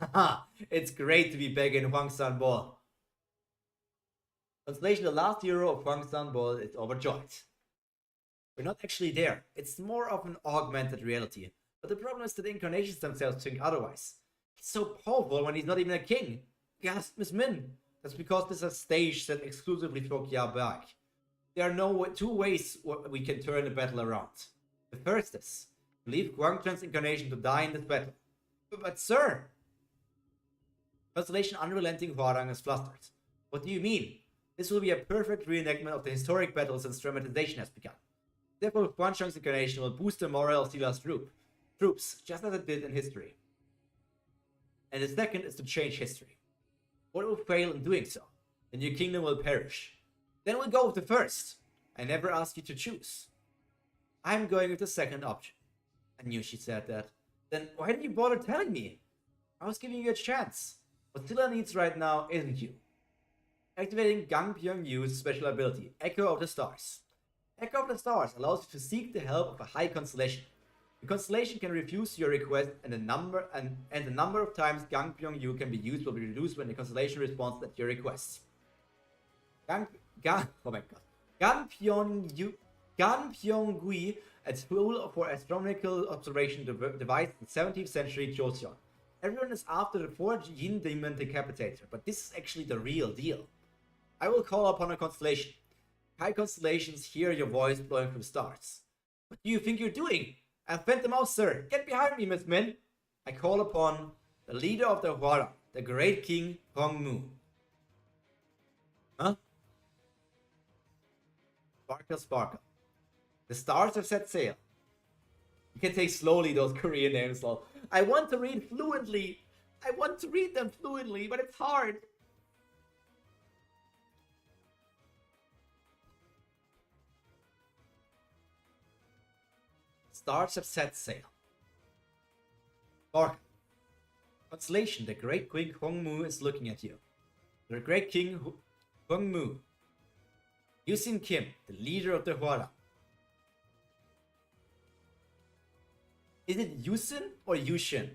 Haha, it's great to be back in Huangsan Ball. Constellation The Last Hero of Huangsan Ball is overjoyed. We're not actually there. It's more of an augmented reality. But the problem is that the incarnations themselves think otherwise. He's so powerful when he's not even a king. Gasped Miss Min. That's because this is a stage set exclusively for Gyabak. There are two ways we can turn the battle around. The first is to leave Guangchan's incarnation to die in this battle. But sir! Constellation Unrelenting Huarang is flustered. What do you mean? This will be a perfect reenactment of the historic battle since dramatization has begun. Therefore, Guangchang's incarnation will boost the morale of Silla's troops, just as it did in history. And the second is to change history. What will fail in doing so? The new kingdom will perish. Then we'll go with the first. I never asked you to choose. I'm going with the second option. I knew she said that. Then why didn't you bother telling me? I was giving you a chance. What Silla needs right now isn't you. Activating Gang Pyongyu's special ability, Echo of the Stars. Echo of the Stars allows you to seek the help of a high constellation. The constellation can refuse your request, and the number of times Gang Pyongyu can be used will be reduced when the constellation responds at your request. Gan Pyonggui, a tool for astronomical observation devised in 17th century Joseon. Everyone is after the 4 Yin Demon Decapitator, but this is actually the real deal. I will call upon a constellation. High constellations hear your voice blowing through stars. What do you think you're doing? I've bent them out, sir. Get behind me, Miss Min. I call upon the leader of the Huarang, the great king Hongmu. Huh? Sparkle, sparkle. The stars have set sail. You can take slowly those Korean names, though. I want to read fluently. I want to read them fluently, but it's hard. Stars have set sail. Sparkle. Constellation, the great king Hongmu is looking at you. The great king Hongmu. Yusin Kim, the leader of the Hwarang. Is it Yusin or Yushin?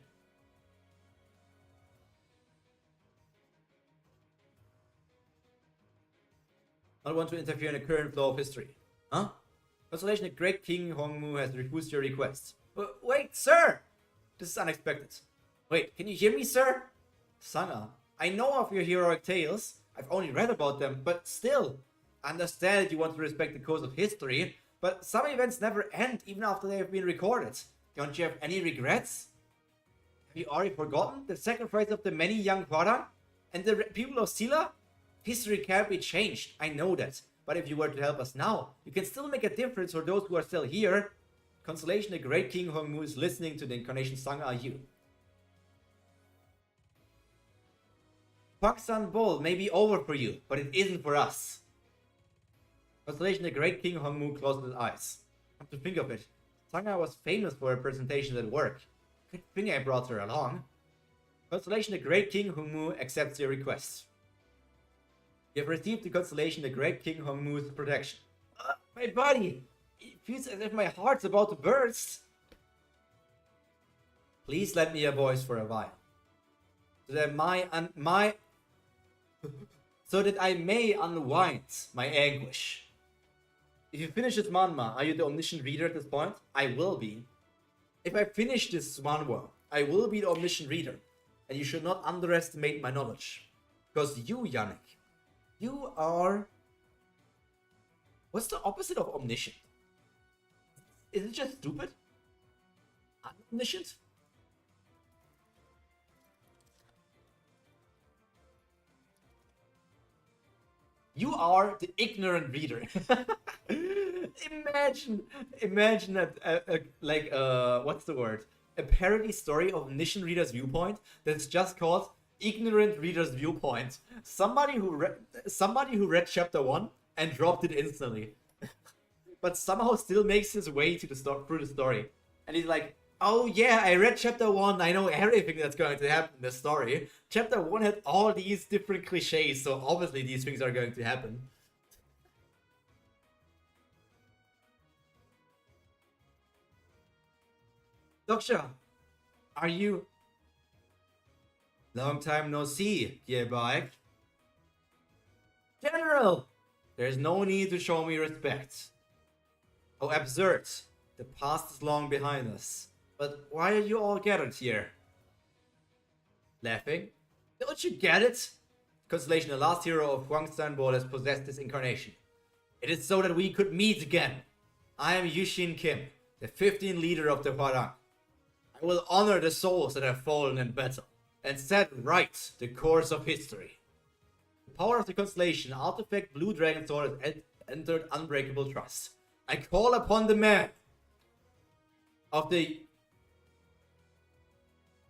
Not want to interfere in the current flow of history. Huh? Consolation, the great King Hongmu has refused your request. Wait, sir! This is unexpected. Wait, can you hear me, sir? Sanga, I know of your heroic tales. I've only read about them, but still. I understand that you want to respect the course of history, but some events never end even after they have been recorded. Don't you have any regrets? Have you already forgotten the sacrifice of the many young Hwarang and the people of Silla? History can't be changed, I know that. But if you were to help us now, you can still make a difference for those who are still here. Consolation, the great King Hongmu is listening to the incarnation sung are you. Paksan Bol may be over for you, but it isn't for us. Consolation, the great King Hongmu closed his eyes. Come to think of it, Sanga was famous for her presentations at work. Good thing I brought her along. Consolation, the great King Hongmu accepts your request. You have received the consolation, the great King Hongmu's protection. My body! It feels as if my heart's about to burst. Please lend me your voice for a while. So that so that I may unwind my anguish. If you finish this manhwa, are you the Omniscient Reader at this point? I will be. If I finish this manhwa, I will be the Omniscient Reader. And you should not underestimate my knowledge. Because you, Yannick, you are... What's the opposite of omniscient? Is it just stupid? Omniscient? You are the ignorant reader. imagine what's the word? A parody story of Omniscient Reader's Viewpoint that's just called Ignorant Reader's Viewpoint. Somebody who read chapter 1 and dropped it instantly, but somehow still makes his way to through the story, and he's like, "Oh yeah, I read chapter 1. I know everything that's going to happen in the story. Chapter 1 had all these different cliches, so obviously these things are going to happen." Doksha, are you? Long time no see, Gearbike. General! There's no need to show me respect. Oh, absurd. The past is long behind us. But why are you all gathered here? Laughing? Don't you get it? Constellation, the last hero of Huangsan Ball, has possessed this incarnation. It is so that we could meet again. I am Yushin Kim, the 15th leader of the Hwarang. I will honor the souls that have fallen in battle and set right the course of history. The power of the constellation, artifact Blue Dragon Sword, has entered unbreakable trust. I call upon the man of the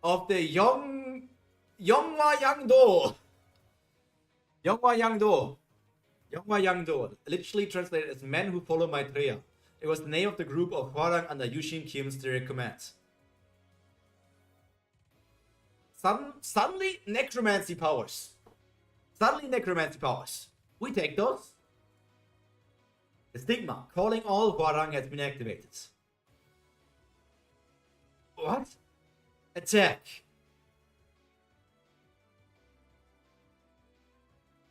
Yonghwa Yangdo. Yonghwa Yangdo, literally translated as men who follow Maitreya. It was the name of the group of Hwarang under Yushin Kim's direct command. Suddenly, necromancy powers. We take those. The stigma, calling all Hwarang, has been activated. What? Attack.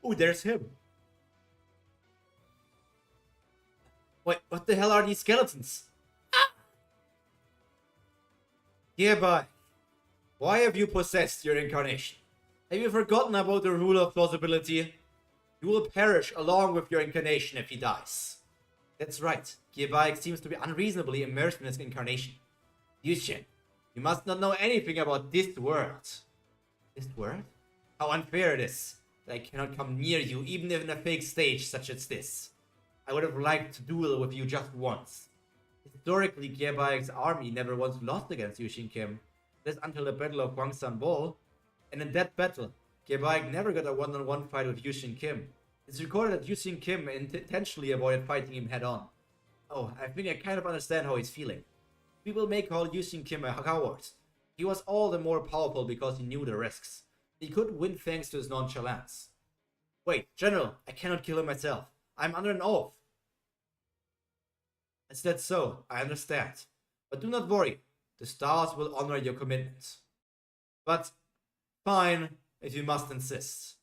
Oh, there's him. Wait, what the hell are these skeletons? Ah! Hereby. Why have you possessed your incarnation? Have you forgotten about the rule of plausibility? You will perish along with your incarnation if he dies. That's right. Gearbike seems to be unreasonably immersed in his incarnation. Yushin, you must not know anything about this world. This world? How unfair it is that I cannot come near you even if in a fake stage such as this. I would have liked to duel with you just once. Historically, Gearbike's army never once lost against Yushin Kim. This until the Battle of Huangsan Ball, and in that battle, Gearbike never got a one-on-one fight with Yushin Kim. It's recorded that Yushin Kim intentionally avoided fighting him head-on. Oh, I think I kind of understand how he's feeling. People may call Yushin Kim a coward. He was all the more powerful because he knew the risks. He could win thanks to his nonchalance. Wait, General, I cannot kill him myself. I'm under an oath. Is that so? I understand. But do not worry. The stars will honor your commitment. But fine, if you must insist.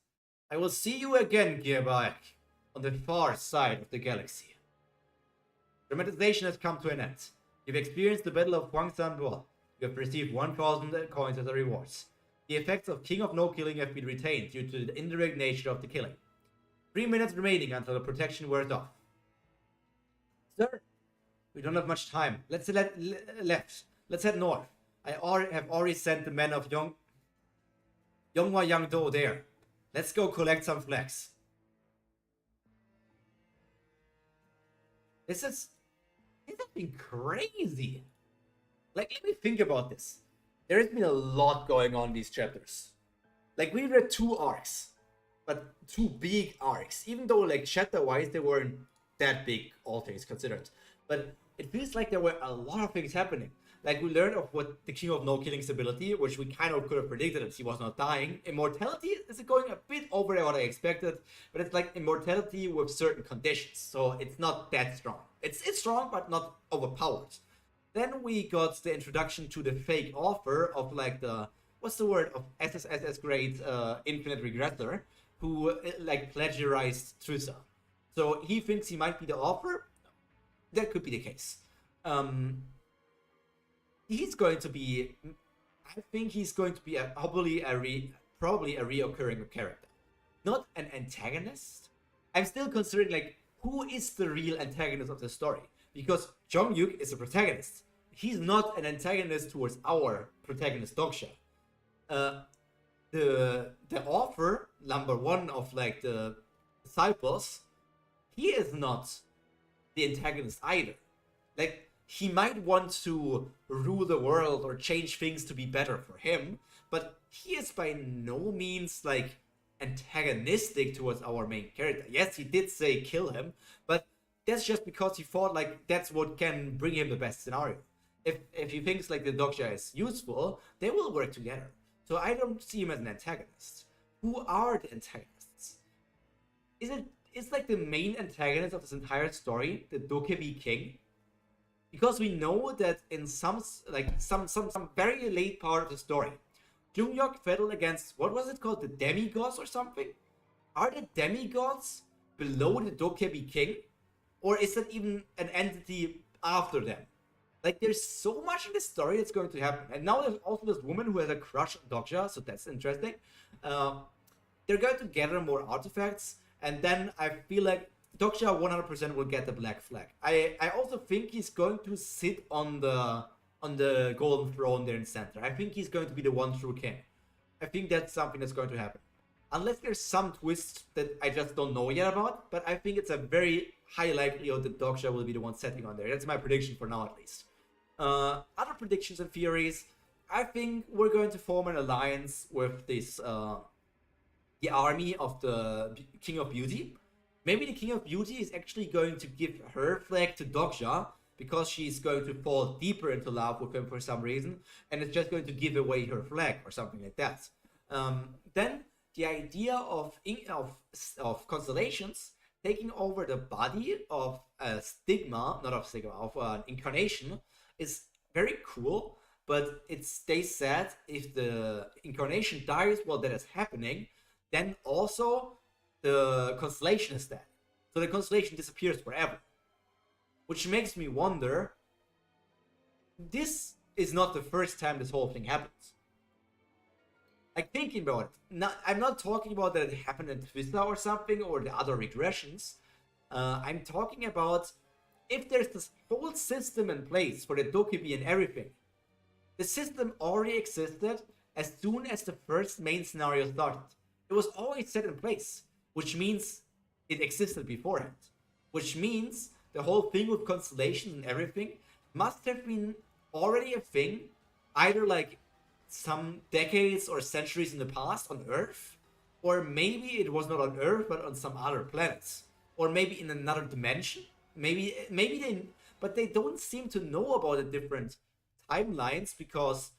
I will see you again, Gearbaek, on the far side of the galaxy. Dramatization has come to an end. You've experienced the Battle of Huangsan Duel. You have received 1,000 coins as a reward. The effects of King of No Killing have been retained due to the indirect nature of the killing. 3 minutes remaining until the protection wears off. Sir, we don't have much time. Let's head left. Let's head north. I have already sent the men of Yonghua Yangdo there. Let's go collect some flags. This has been crazy. Like, let me think about this. There has been a lot going on in these chapters. Like, we read 2 arcs, but 2 big arcs. Even though, like, chapter-wise, they weren't that big, all things considered. But it feels like there were a lot of things happening. Like, we learned of what the King of No Killing's ability, which we kind of could have predicted if he was not dying. Immortality is going a bit over what I expected, but it's like immortality with certain conditions, so it's not that strong. It's strong, but not overpowered. Then we got the introduction to the fake author of, like, the, what's the word, of SSSS grade Infinite Regressor, who, like, plagiarized Trusa. So he thinks he might be the author. That could be the case. He's going to be, I think he's going to be probably a reoccurring character. Not an antagonist. I'm still considering, like, who is the real antagonist of the story? Because Jongyuk is a protagonist. He's not an antagonist towards our protagonist, Dogsha. The author, number 1 of, like, the disciples, he is not the antagonist either. Like, he might want to rule the world or change things to be better for him, but he is by no means, like, antagonistic towards our main character. Yes, he did say kill him, but that's just because he thought, like, that's what can bring him the best scenario. If he thinks, like, the Dogsha is useful, they will work together. So I don't see him as an antagonist. Who are the antagonists? Is like the main antagonist of this entire story the Dokebi King? Because we know that in some very late part of the story, Jungyok battled against, what was it called, the demigods or something? Are the demigods below the Dokebi King? Or is that even an entity after them? Like, there's so much in this story that's going to happen. And now there's also this woman who has a crush on Dogsha, so that's interesting. They're going to gather more artifacts, and then I feel like Dogsha 100% will get the black flag. I also think he's going to sit on the golden throne there in center. I think he's going to be the one true king. I think that's something that's going to happen. Unless there's some twist that I just don't know yet about, but I think it's a very high likelihood that Dogsha will be the one setting on there. That's my prediction for now, at least. Other predictions and theories, I think we're going to form an alliance with this, the army of the King of Beauty. Maybe the King of Beauty is actually going to give her flag to Dogsha, because she's going to fall deeper into love with him for some reason, and it's just going to give away her flag or something like that. Then the idea of constellations taking over the body of a stigma, not of stigma, of an incarnation, is very cool, but it stays sad if the incarnation dies while that is happening, then also the constellation is dead. So the constellation disappears forever. Which makes me wonder, this is not the first time this whole thing happens. Like, thinking about it, I'm not talking about that it happened in Twister or something, or the other regressions. I'm talking about if there's this whole system in place for the Dokebi and everything. The system already existed as soon as the first main scenario started. It was always set in place, which means it existed beforehand. Which means the whole thing with constellations and everything must have been already a thing, either like some decades or centuries in the past on Earth, or maybe it was not on Earth but on some other planets, or maybe in another dimension. Maybe they don't seem to know about the different timelines, because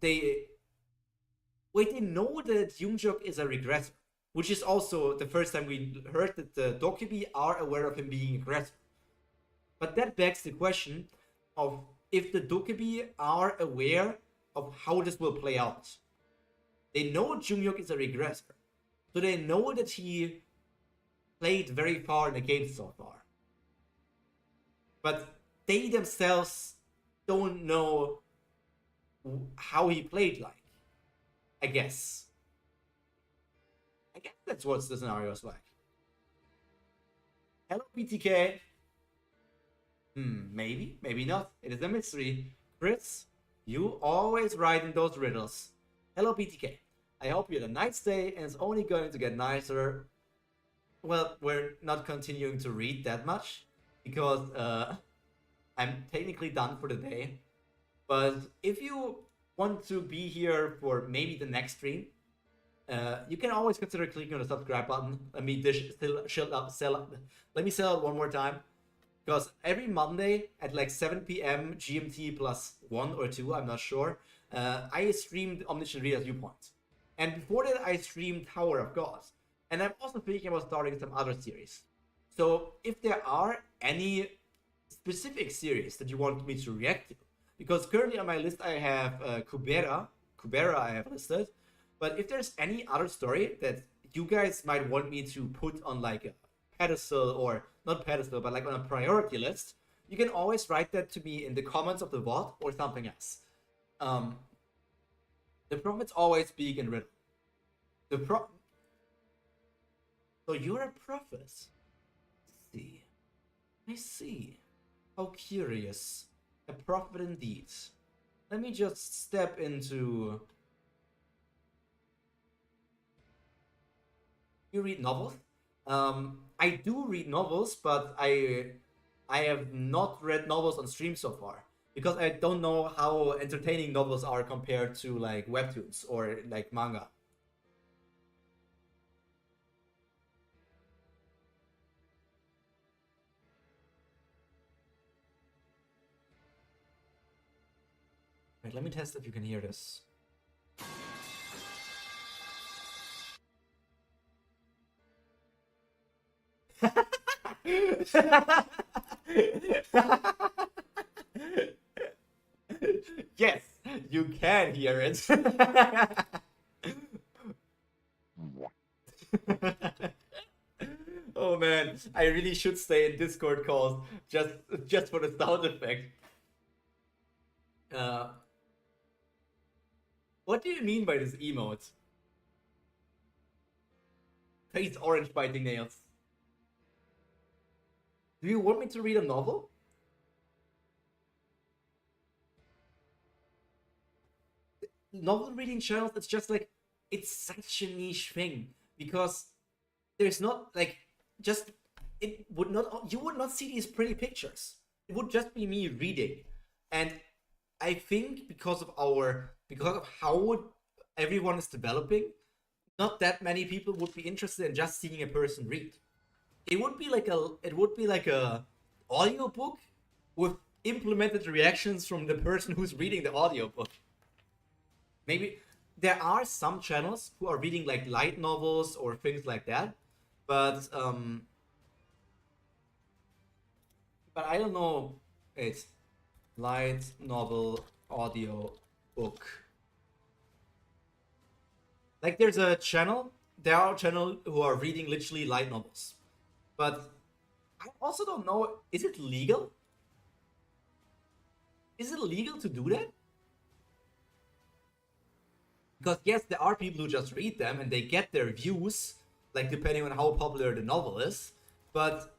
they know that Jungjok is a regressor. which is also the first time we heard that the Dokubi are aware of him being aggressive. But that begs the question of if the Dokubi are aware of how this will play out. They know Junghyuk is a regressor, so they know that he played very far in the game so far. But they themselves don't know how he played like. I guess that's what the scenario is like. Hello, PTK. Maybe, maybe not. It is a mystery. Chris, you always write in those riddles. Hello, PTK. I hope you had a nice day and it's only going to get nicer. Well, we're not continuing to read that much because I'm technically done for the day. But if you want to be here for maybe the next stream, you can always consider clicking on the subscribe button. Let me sell it one more time. Because every Monday at like 7 p.m. GMT plus 1 or 2, I'm not sure, I streamed Omniscient Reader Viewpoint. And before that, I streamed Tower of Gods. And I'm also thinking about starting some other series. So if there are any specific series that you want me to react to, because currently on my list I have Kubera I have listed, but if there's any other story that you guys might want me to put on like a pedestal, or not pedestal, but like on a priority list, you can always write that to me in the comments of the VOD or something else. The prophets always speak in riddle. So you're a prophet. I see. How curious. A prophet indeed. Let me just step into... You read novels? I do read novels, but I have not read novels on stream so far. Because I don't know how entertaining novels are compared to like webtoons or like manga. Wait, let me test if you can hear this. Yes, you can hear it. Oh man, I really should stay in Discord calls just for the sound effect. What do you mean by this emote? Face orange biting nails. Do you want me to read a novel? Novel reading channels, it's just like, it's such a niche thing because there's not like, just, you would not see these pretty pictures. It would just be me reading. And I think because of how everyone is developing, not that many people would be interested in just seeing a person read. It would be like a audiobook with implemented reactions from the person who's reading the audiobook. Maybe there are some channels who are reading like light novels or things like that, but I don't know. It's light novel audio book. Like there are channels who are reading literally light novels, but I also don't know. Is it legal? Is it legal to do that? Because yes, there are people who just read them and they get their views, like depending on how popular the novel is. But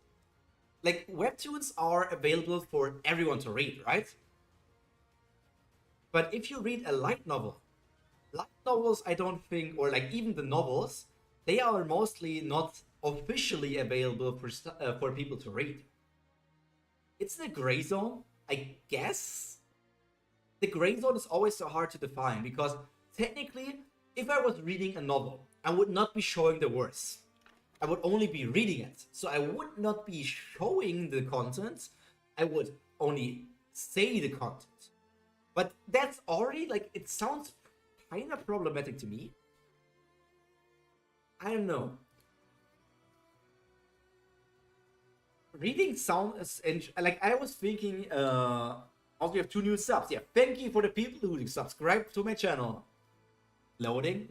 like webtoons are available for everyone to read, right? But if you read a light novels, I don't think, or like even the novels, they are mostly not officially available for people to read. It's the gray zone, I guess. The gray zone is always so hard to define because technically, if I was reading a novel, I would not be showing the words. I would only be reading it. So I would not be showing the content. I would only say the content. But that's already, like, it sounds kind of problematic to me. I don't know. Reading sounds like I was thinking. Also, we have 2 new subs. Yeah, thank you for the people who subscribe to my channel. Loading,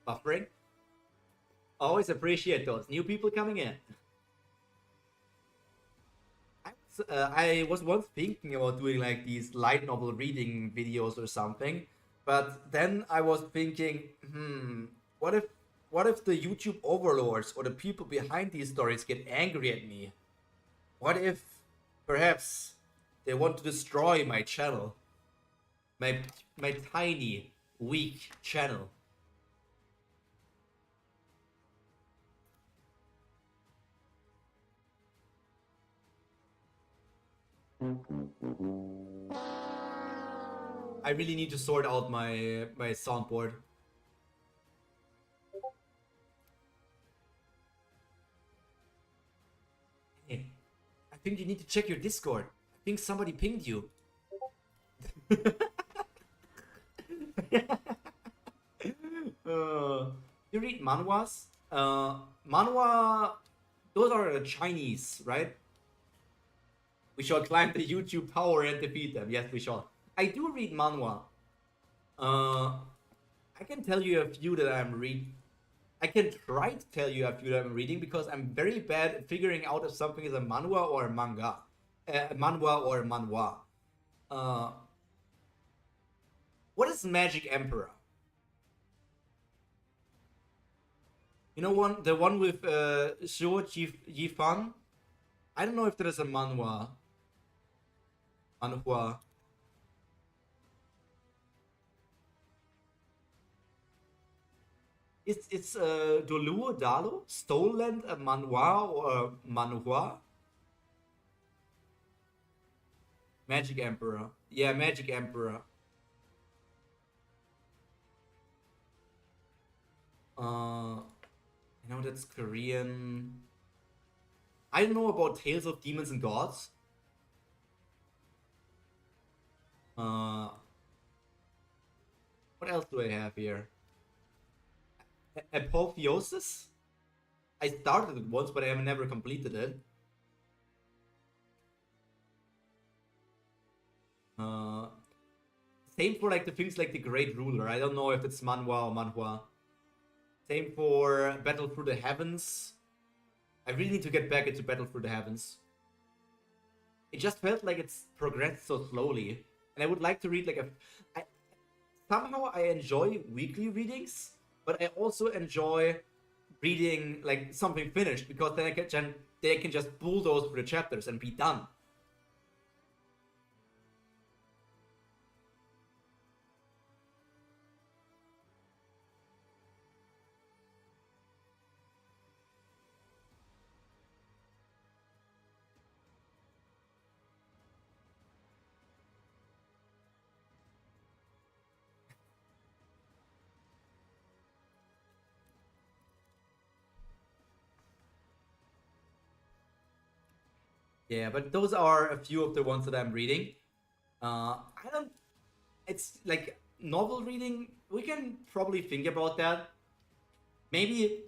buffering. Always appreciate those new people coming in. I was once thinking about doing like these light novel reading videos or something, but then I was thinking, what if the YouTube overlords or the people behind these stories get angry at me? What if perhaps they want to destroy my channel, my tiny weak channel? I really need to sort out my soundboard. Hey, I think you need to check your Discord. I think somebody pinged you. You read manhwas? Manhwa, those are Chinese, right? We shall climb the YouTube tower and defeat them. Yes, we shall. I do read manhwa. I can tell you a few that I'm reading. I can try to tell you a few that I'm reading because I'm very bad at figuring out if something is a manhwa or a manga. Manhwa or manhwa. What is Magic Emperor? You know the one with Zhou Yifan? I don't know if there is a manhwa. Manhwa. It's Doluo Dalo? Stoneland a manhwa or manhwa? Magic Emperor. Yeah, Magic Emperor. I know that's Korean. I don't know about Tales of Demons and Gods. What else do I have here? Apotheosis? I started it once, but I have never completed it. Same for like the things like the Great Ruler. I don't know if it's manhwa or manhwa. Same for Battle Through the Heavens. I really need to get back into Battle Through the Heavens. It just felt like it's progressed so slowly. And I would like to read like somehow I enjoy weekly readings, but I also enjoy reading like something finished because then they can just bulldoze through the chapters and be done. Yeah, but those are a few of the ones that I'm reading. I don't. It's like novel reading. We can probably think about that. Maybe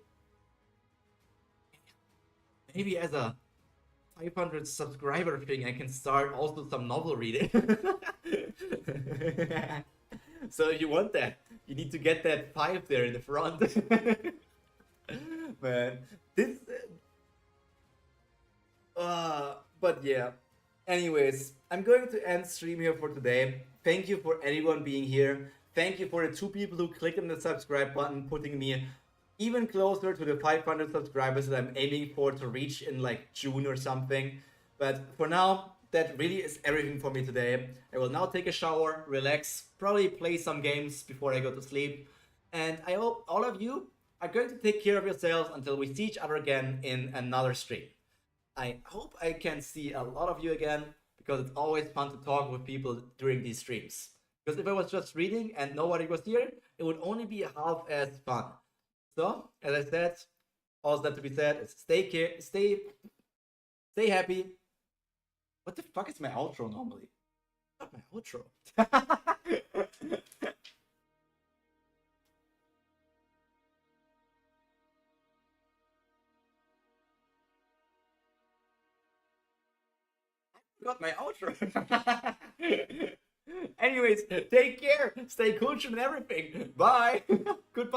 as a 500 subscriber thing, I can start also some novel reading. So if you want that, you need to get that 5 there in the front. Man, this. But yeah. Anyways, I'm going to end stream here for today. Thank you for anyone being here. Thank you for the 2 people who clicked on the subscribe button, putting me even closer to the 500 subscribers that I'm aiming for to reach in like June or something. But for now, that really is everything for me today. I will now take a shower, relax, probably play some games before I go to sleep. And I hope all of you are going to take care of yourselves until we see each other again in another stream. I hope I can see a lot of you again, because it's always fun to talk with people during these streams. Because if I was just reading and nobody was here, it would only be half as fun. So, as I said, all that to be said is stay happy. What the fuck is my outro normally? Not my outro. Got my outro. Anyways, take care. Stay cultured and everything. Bye. Goodbye.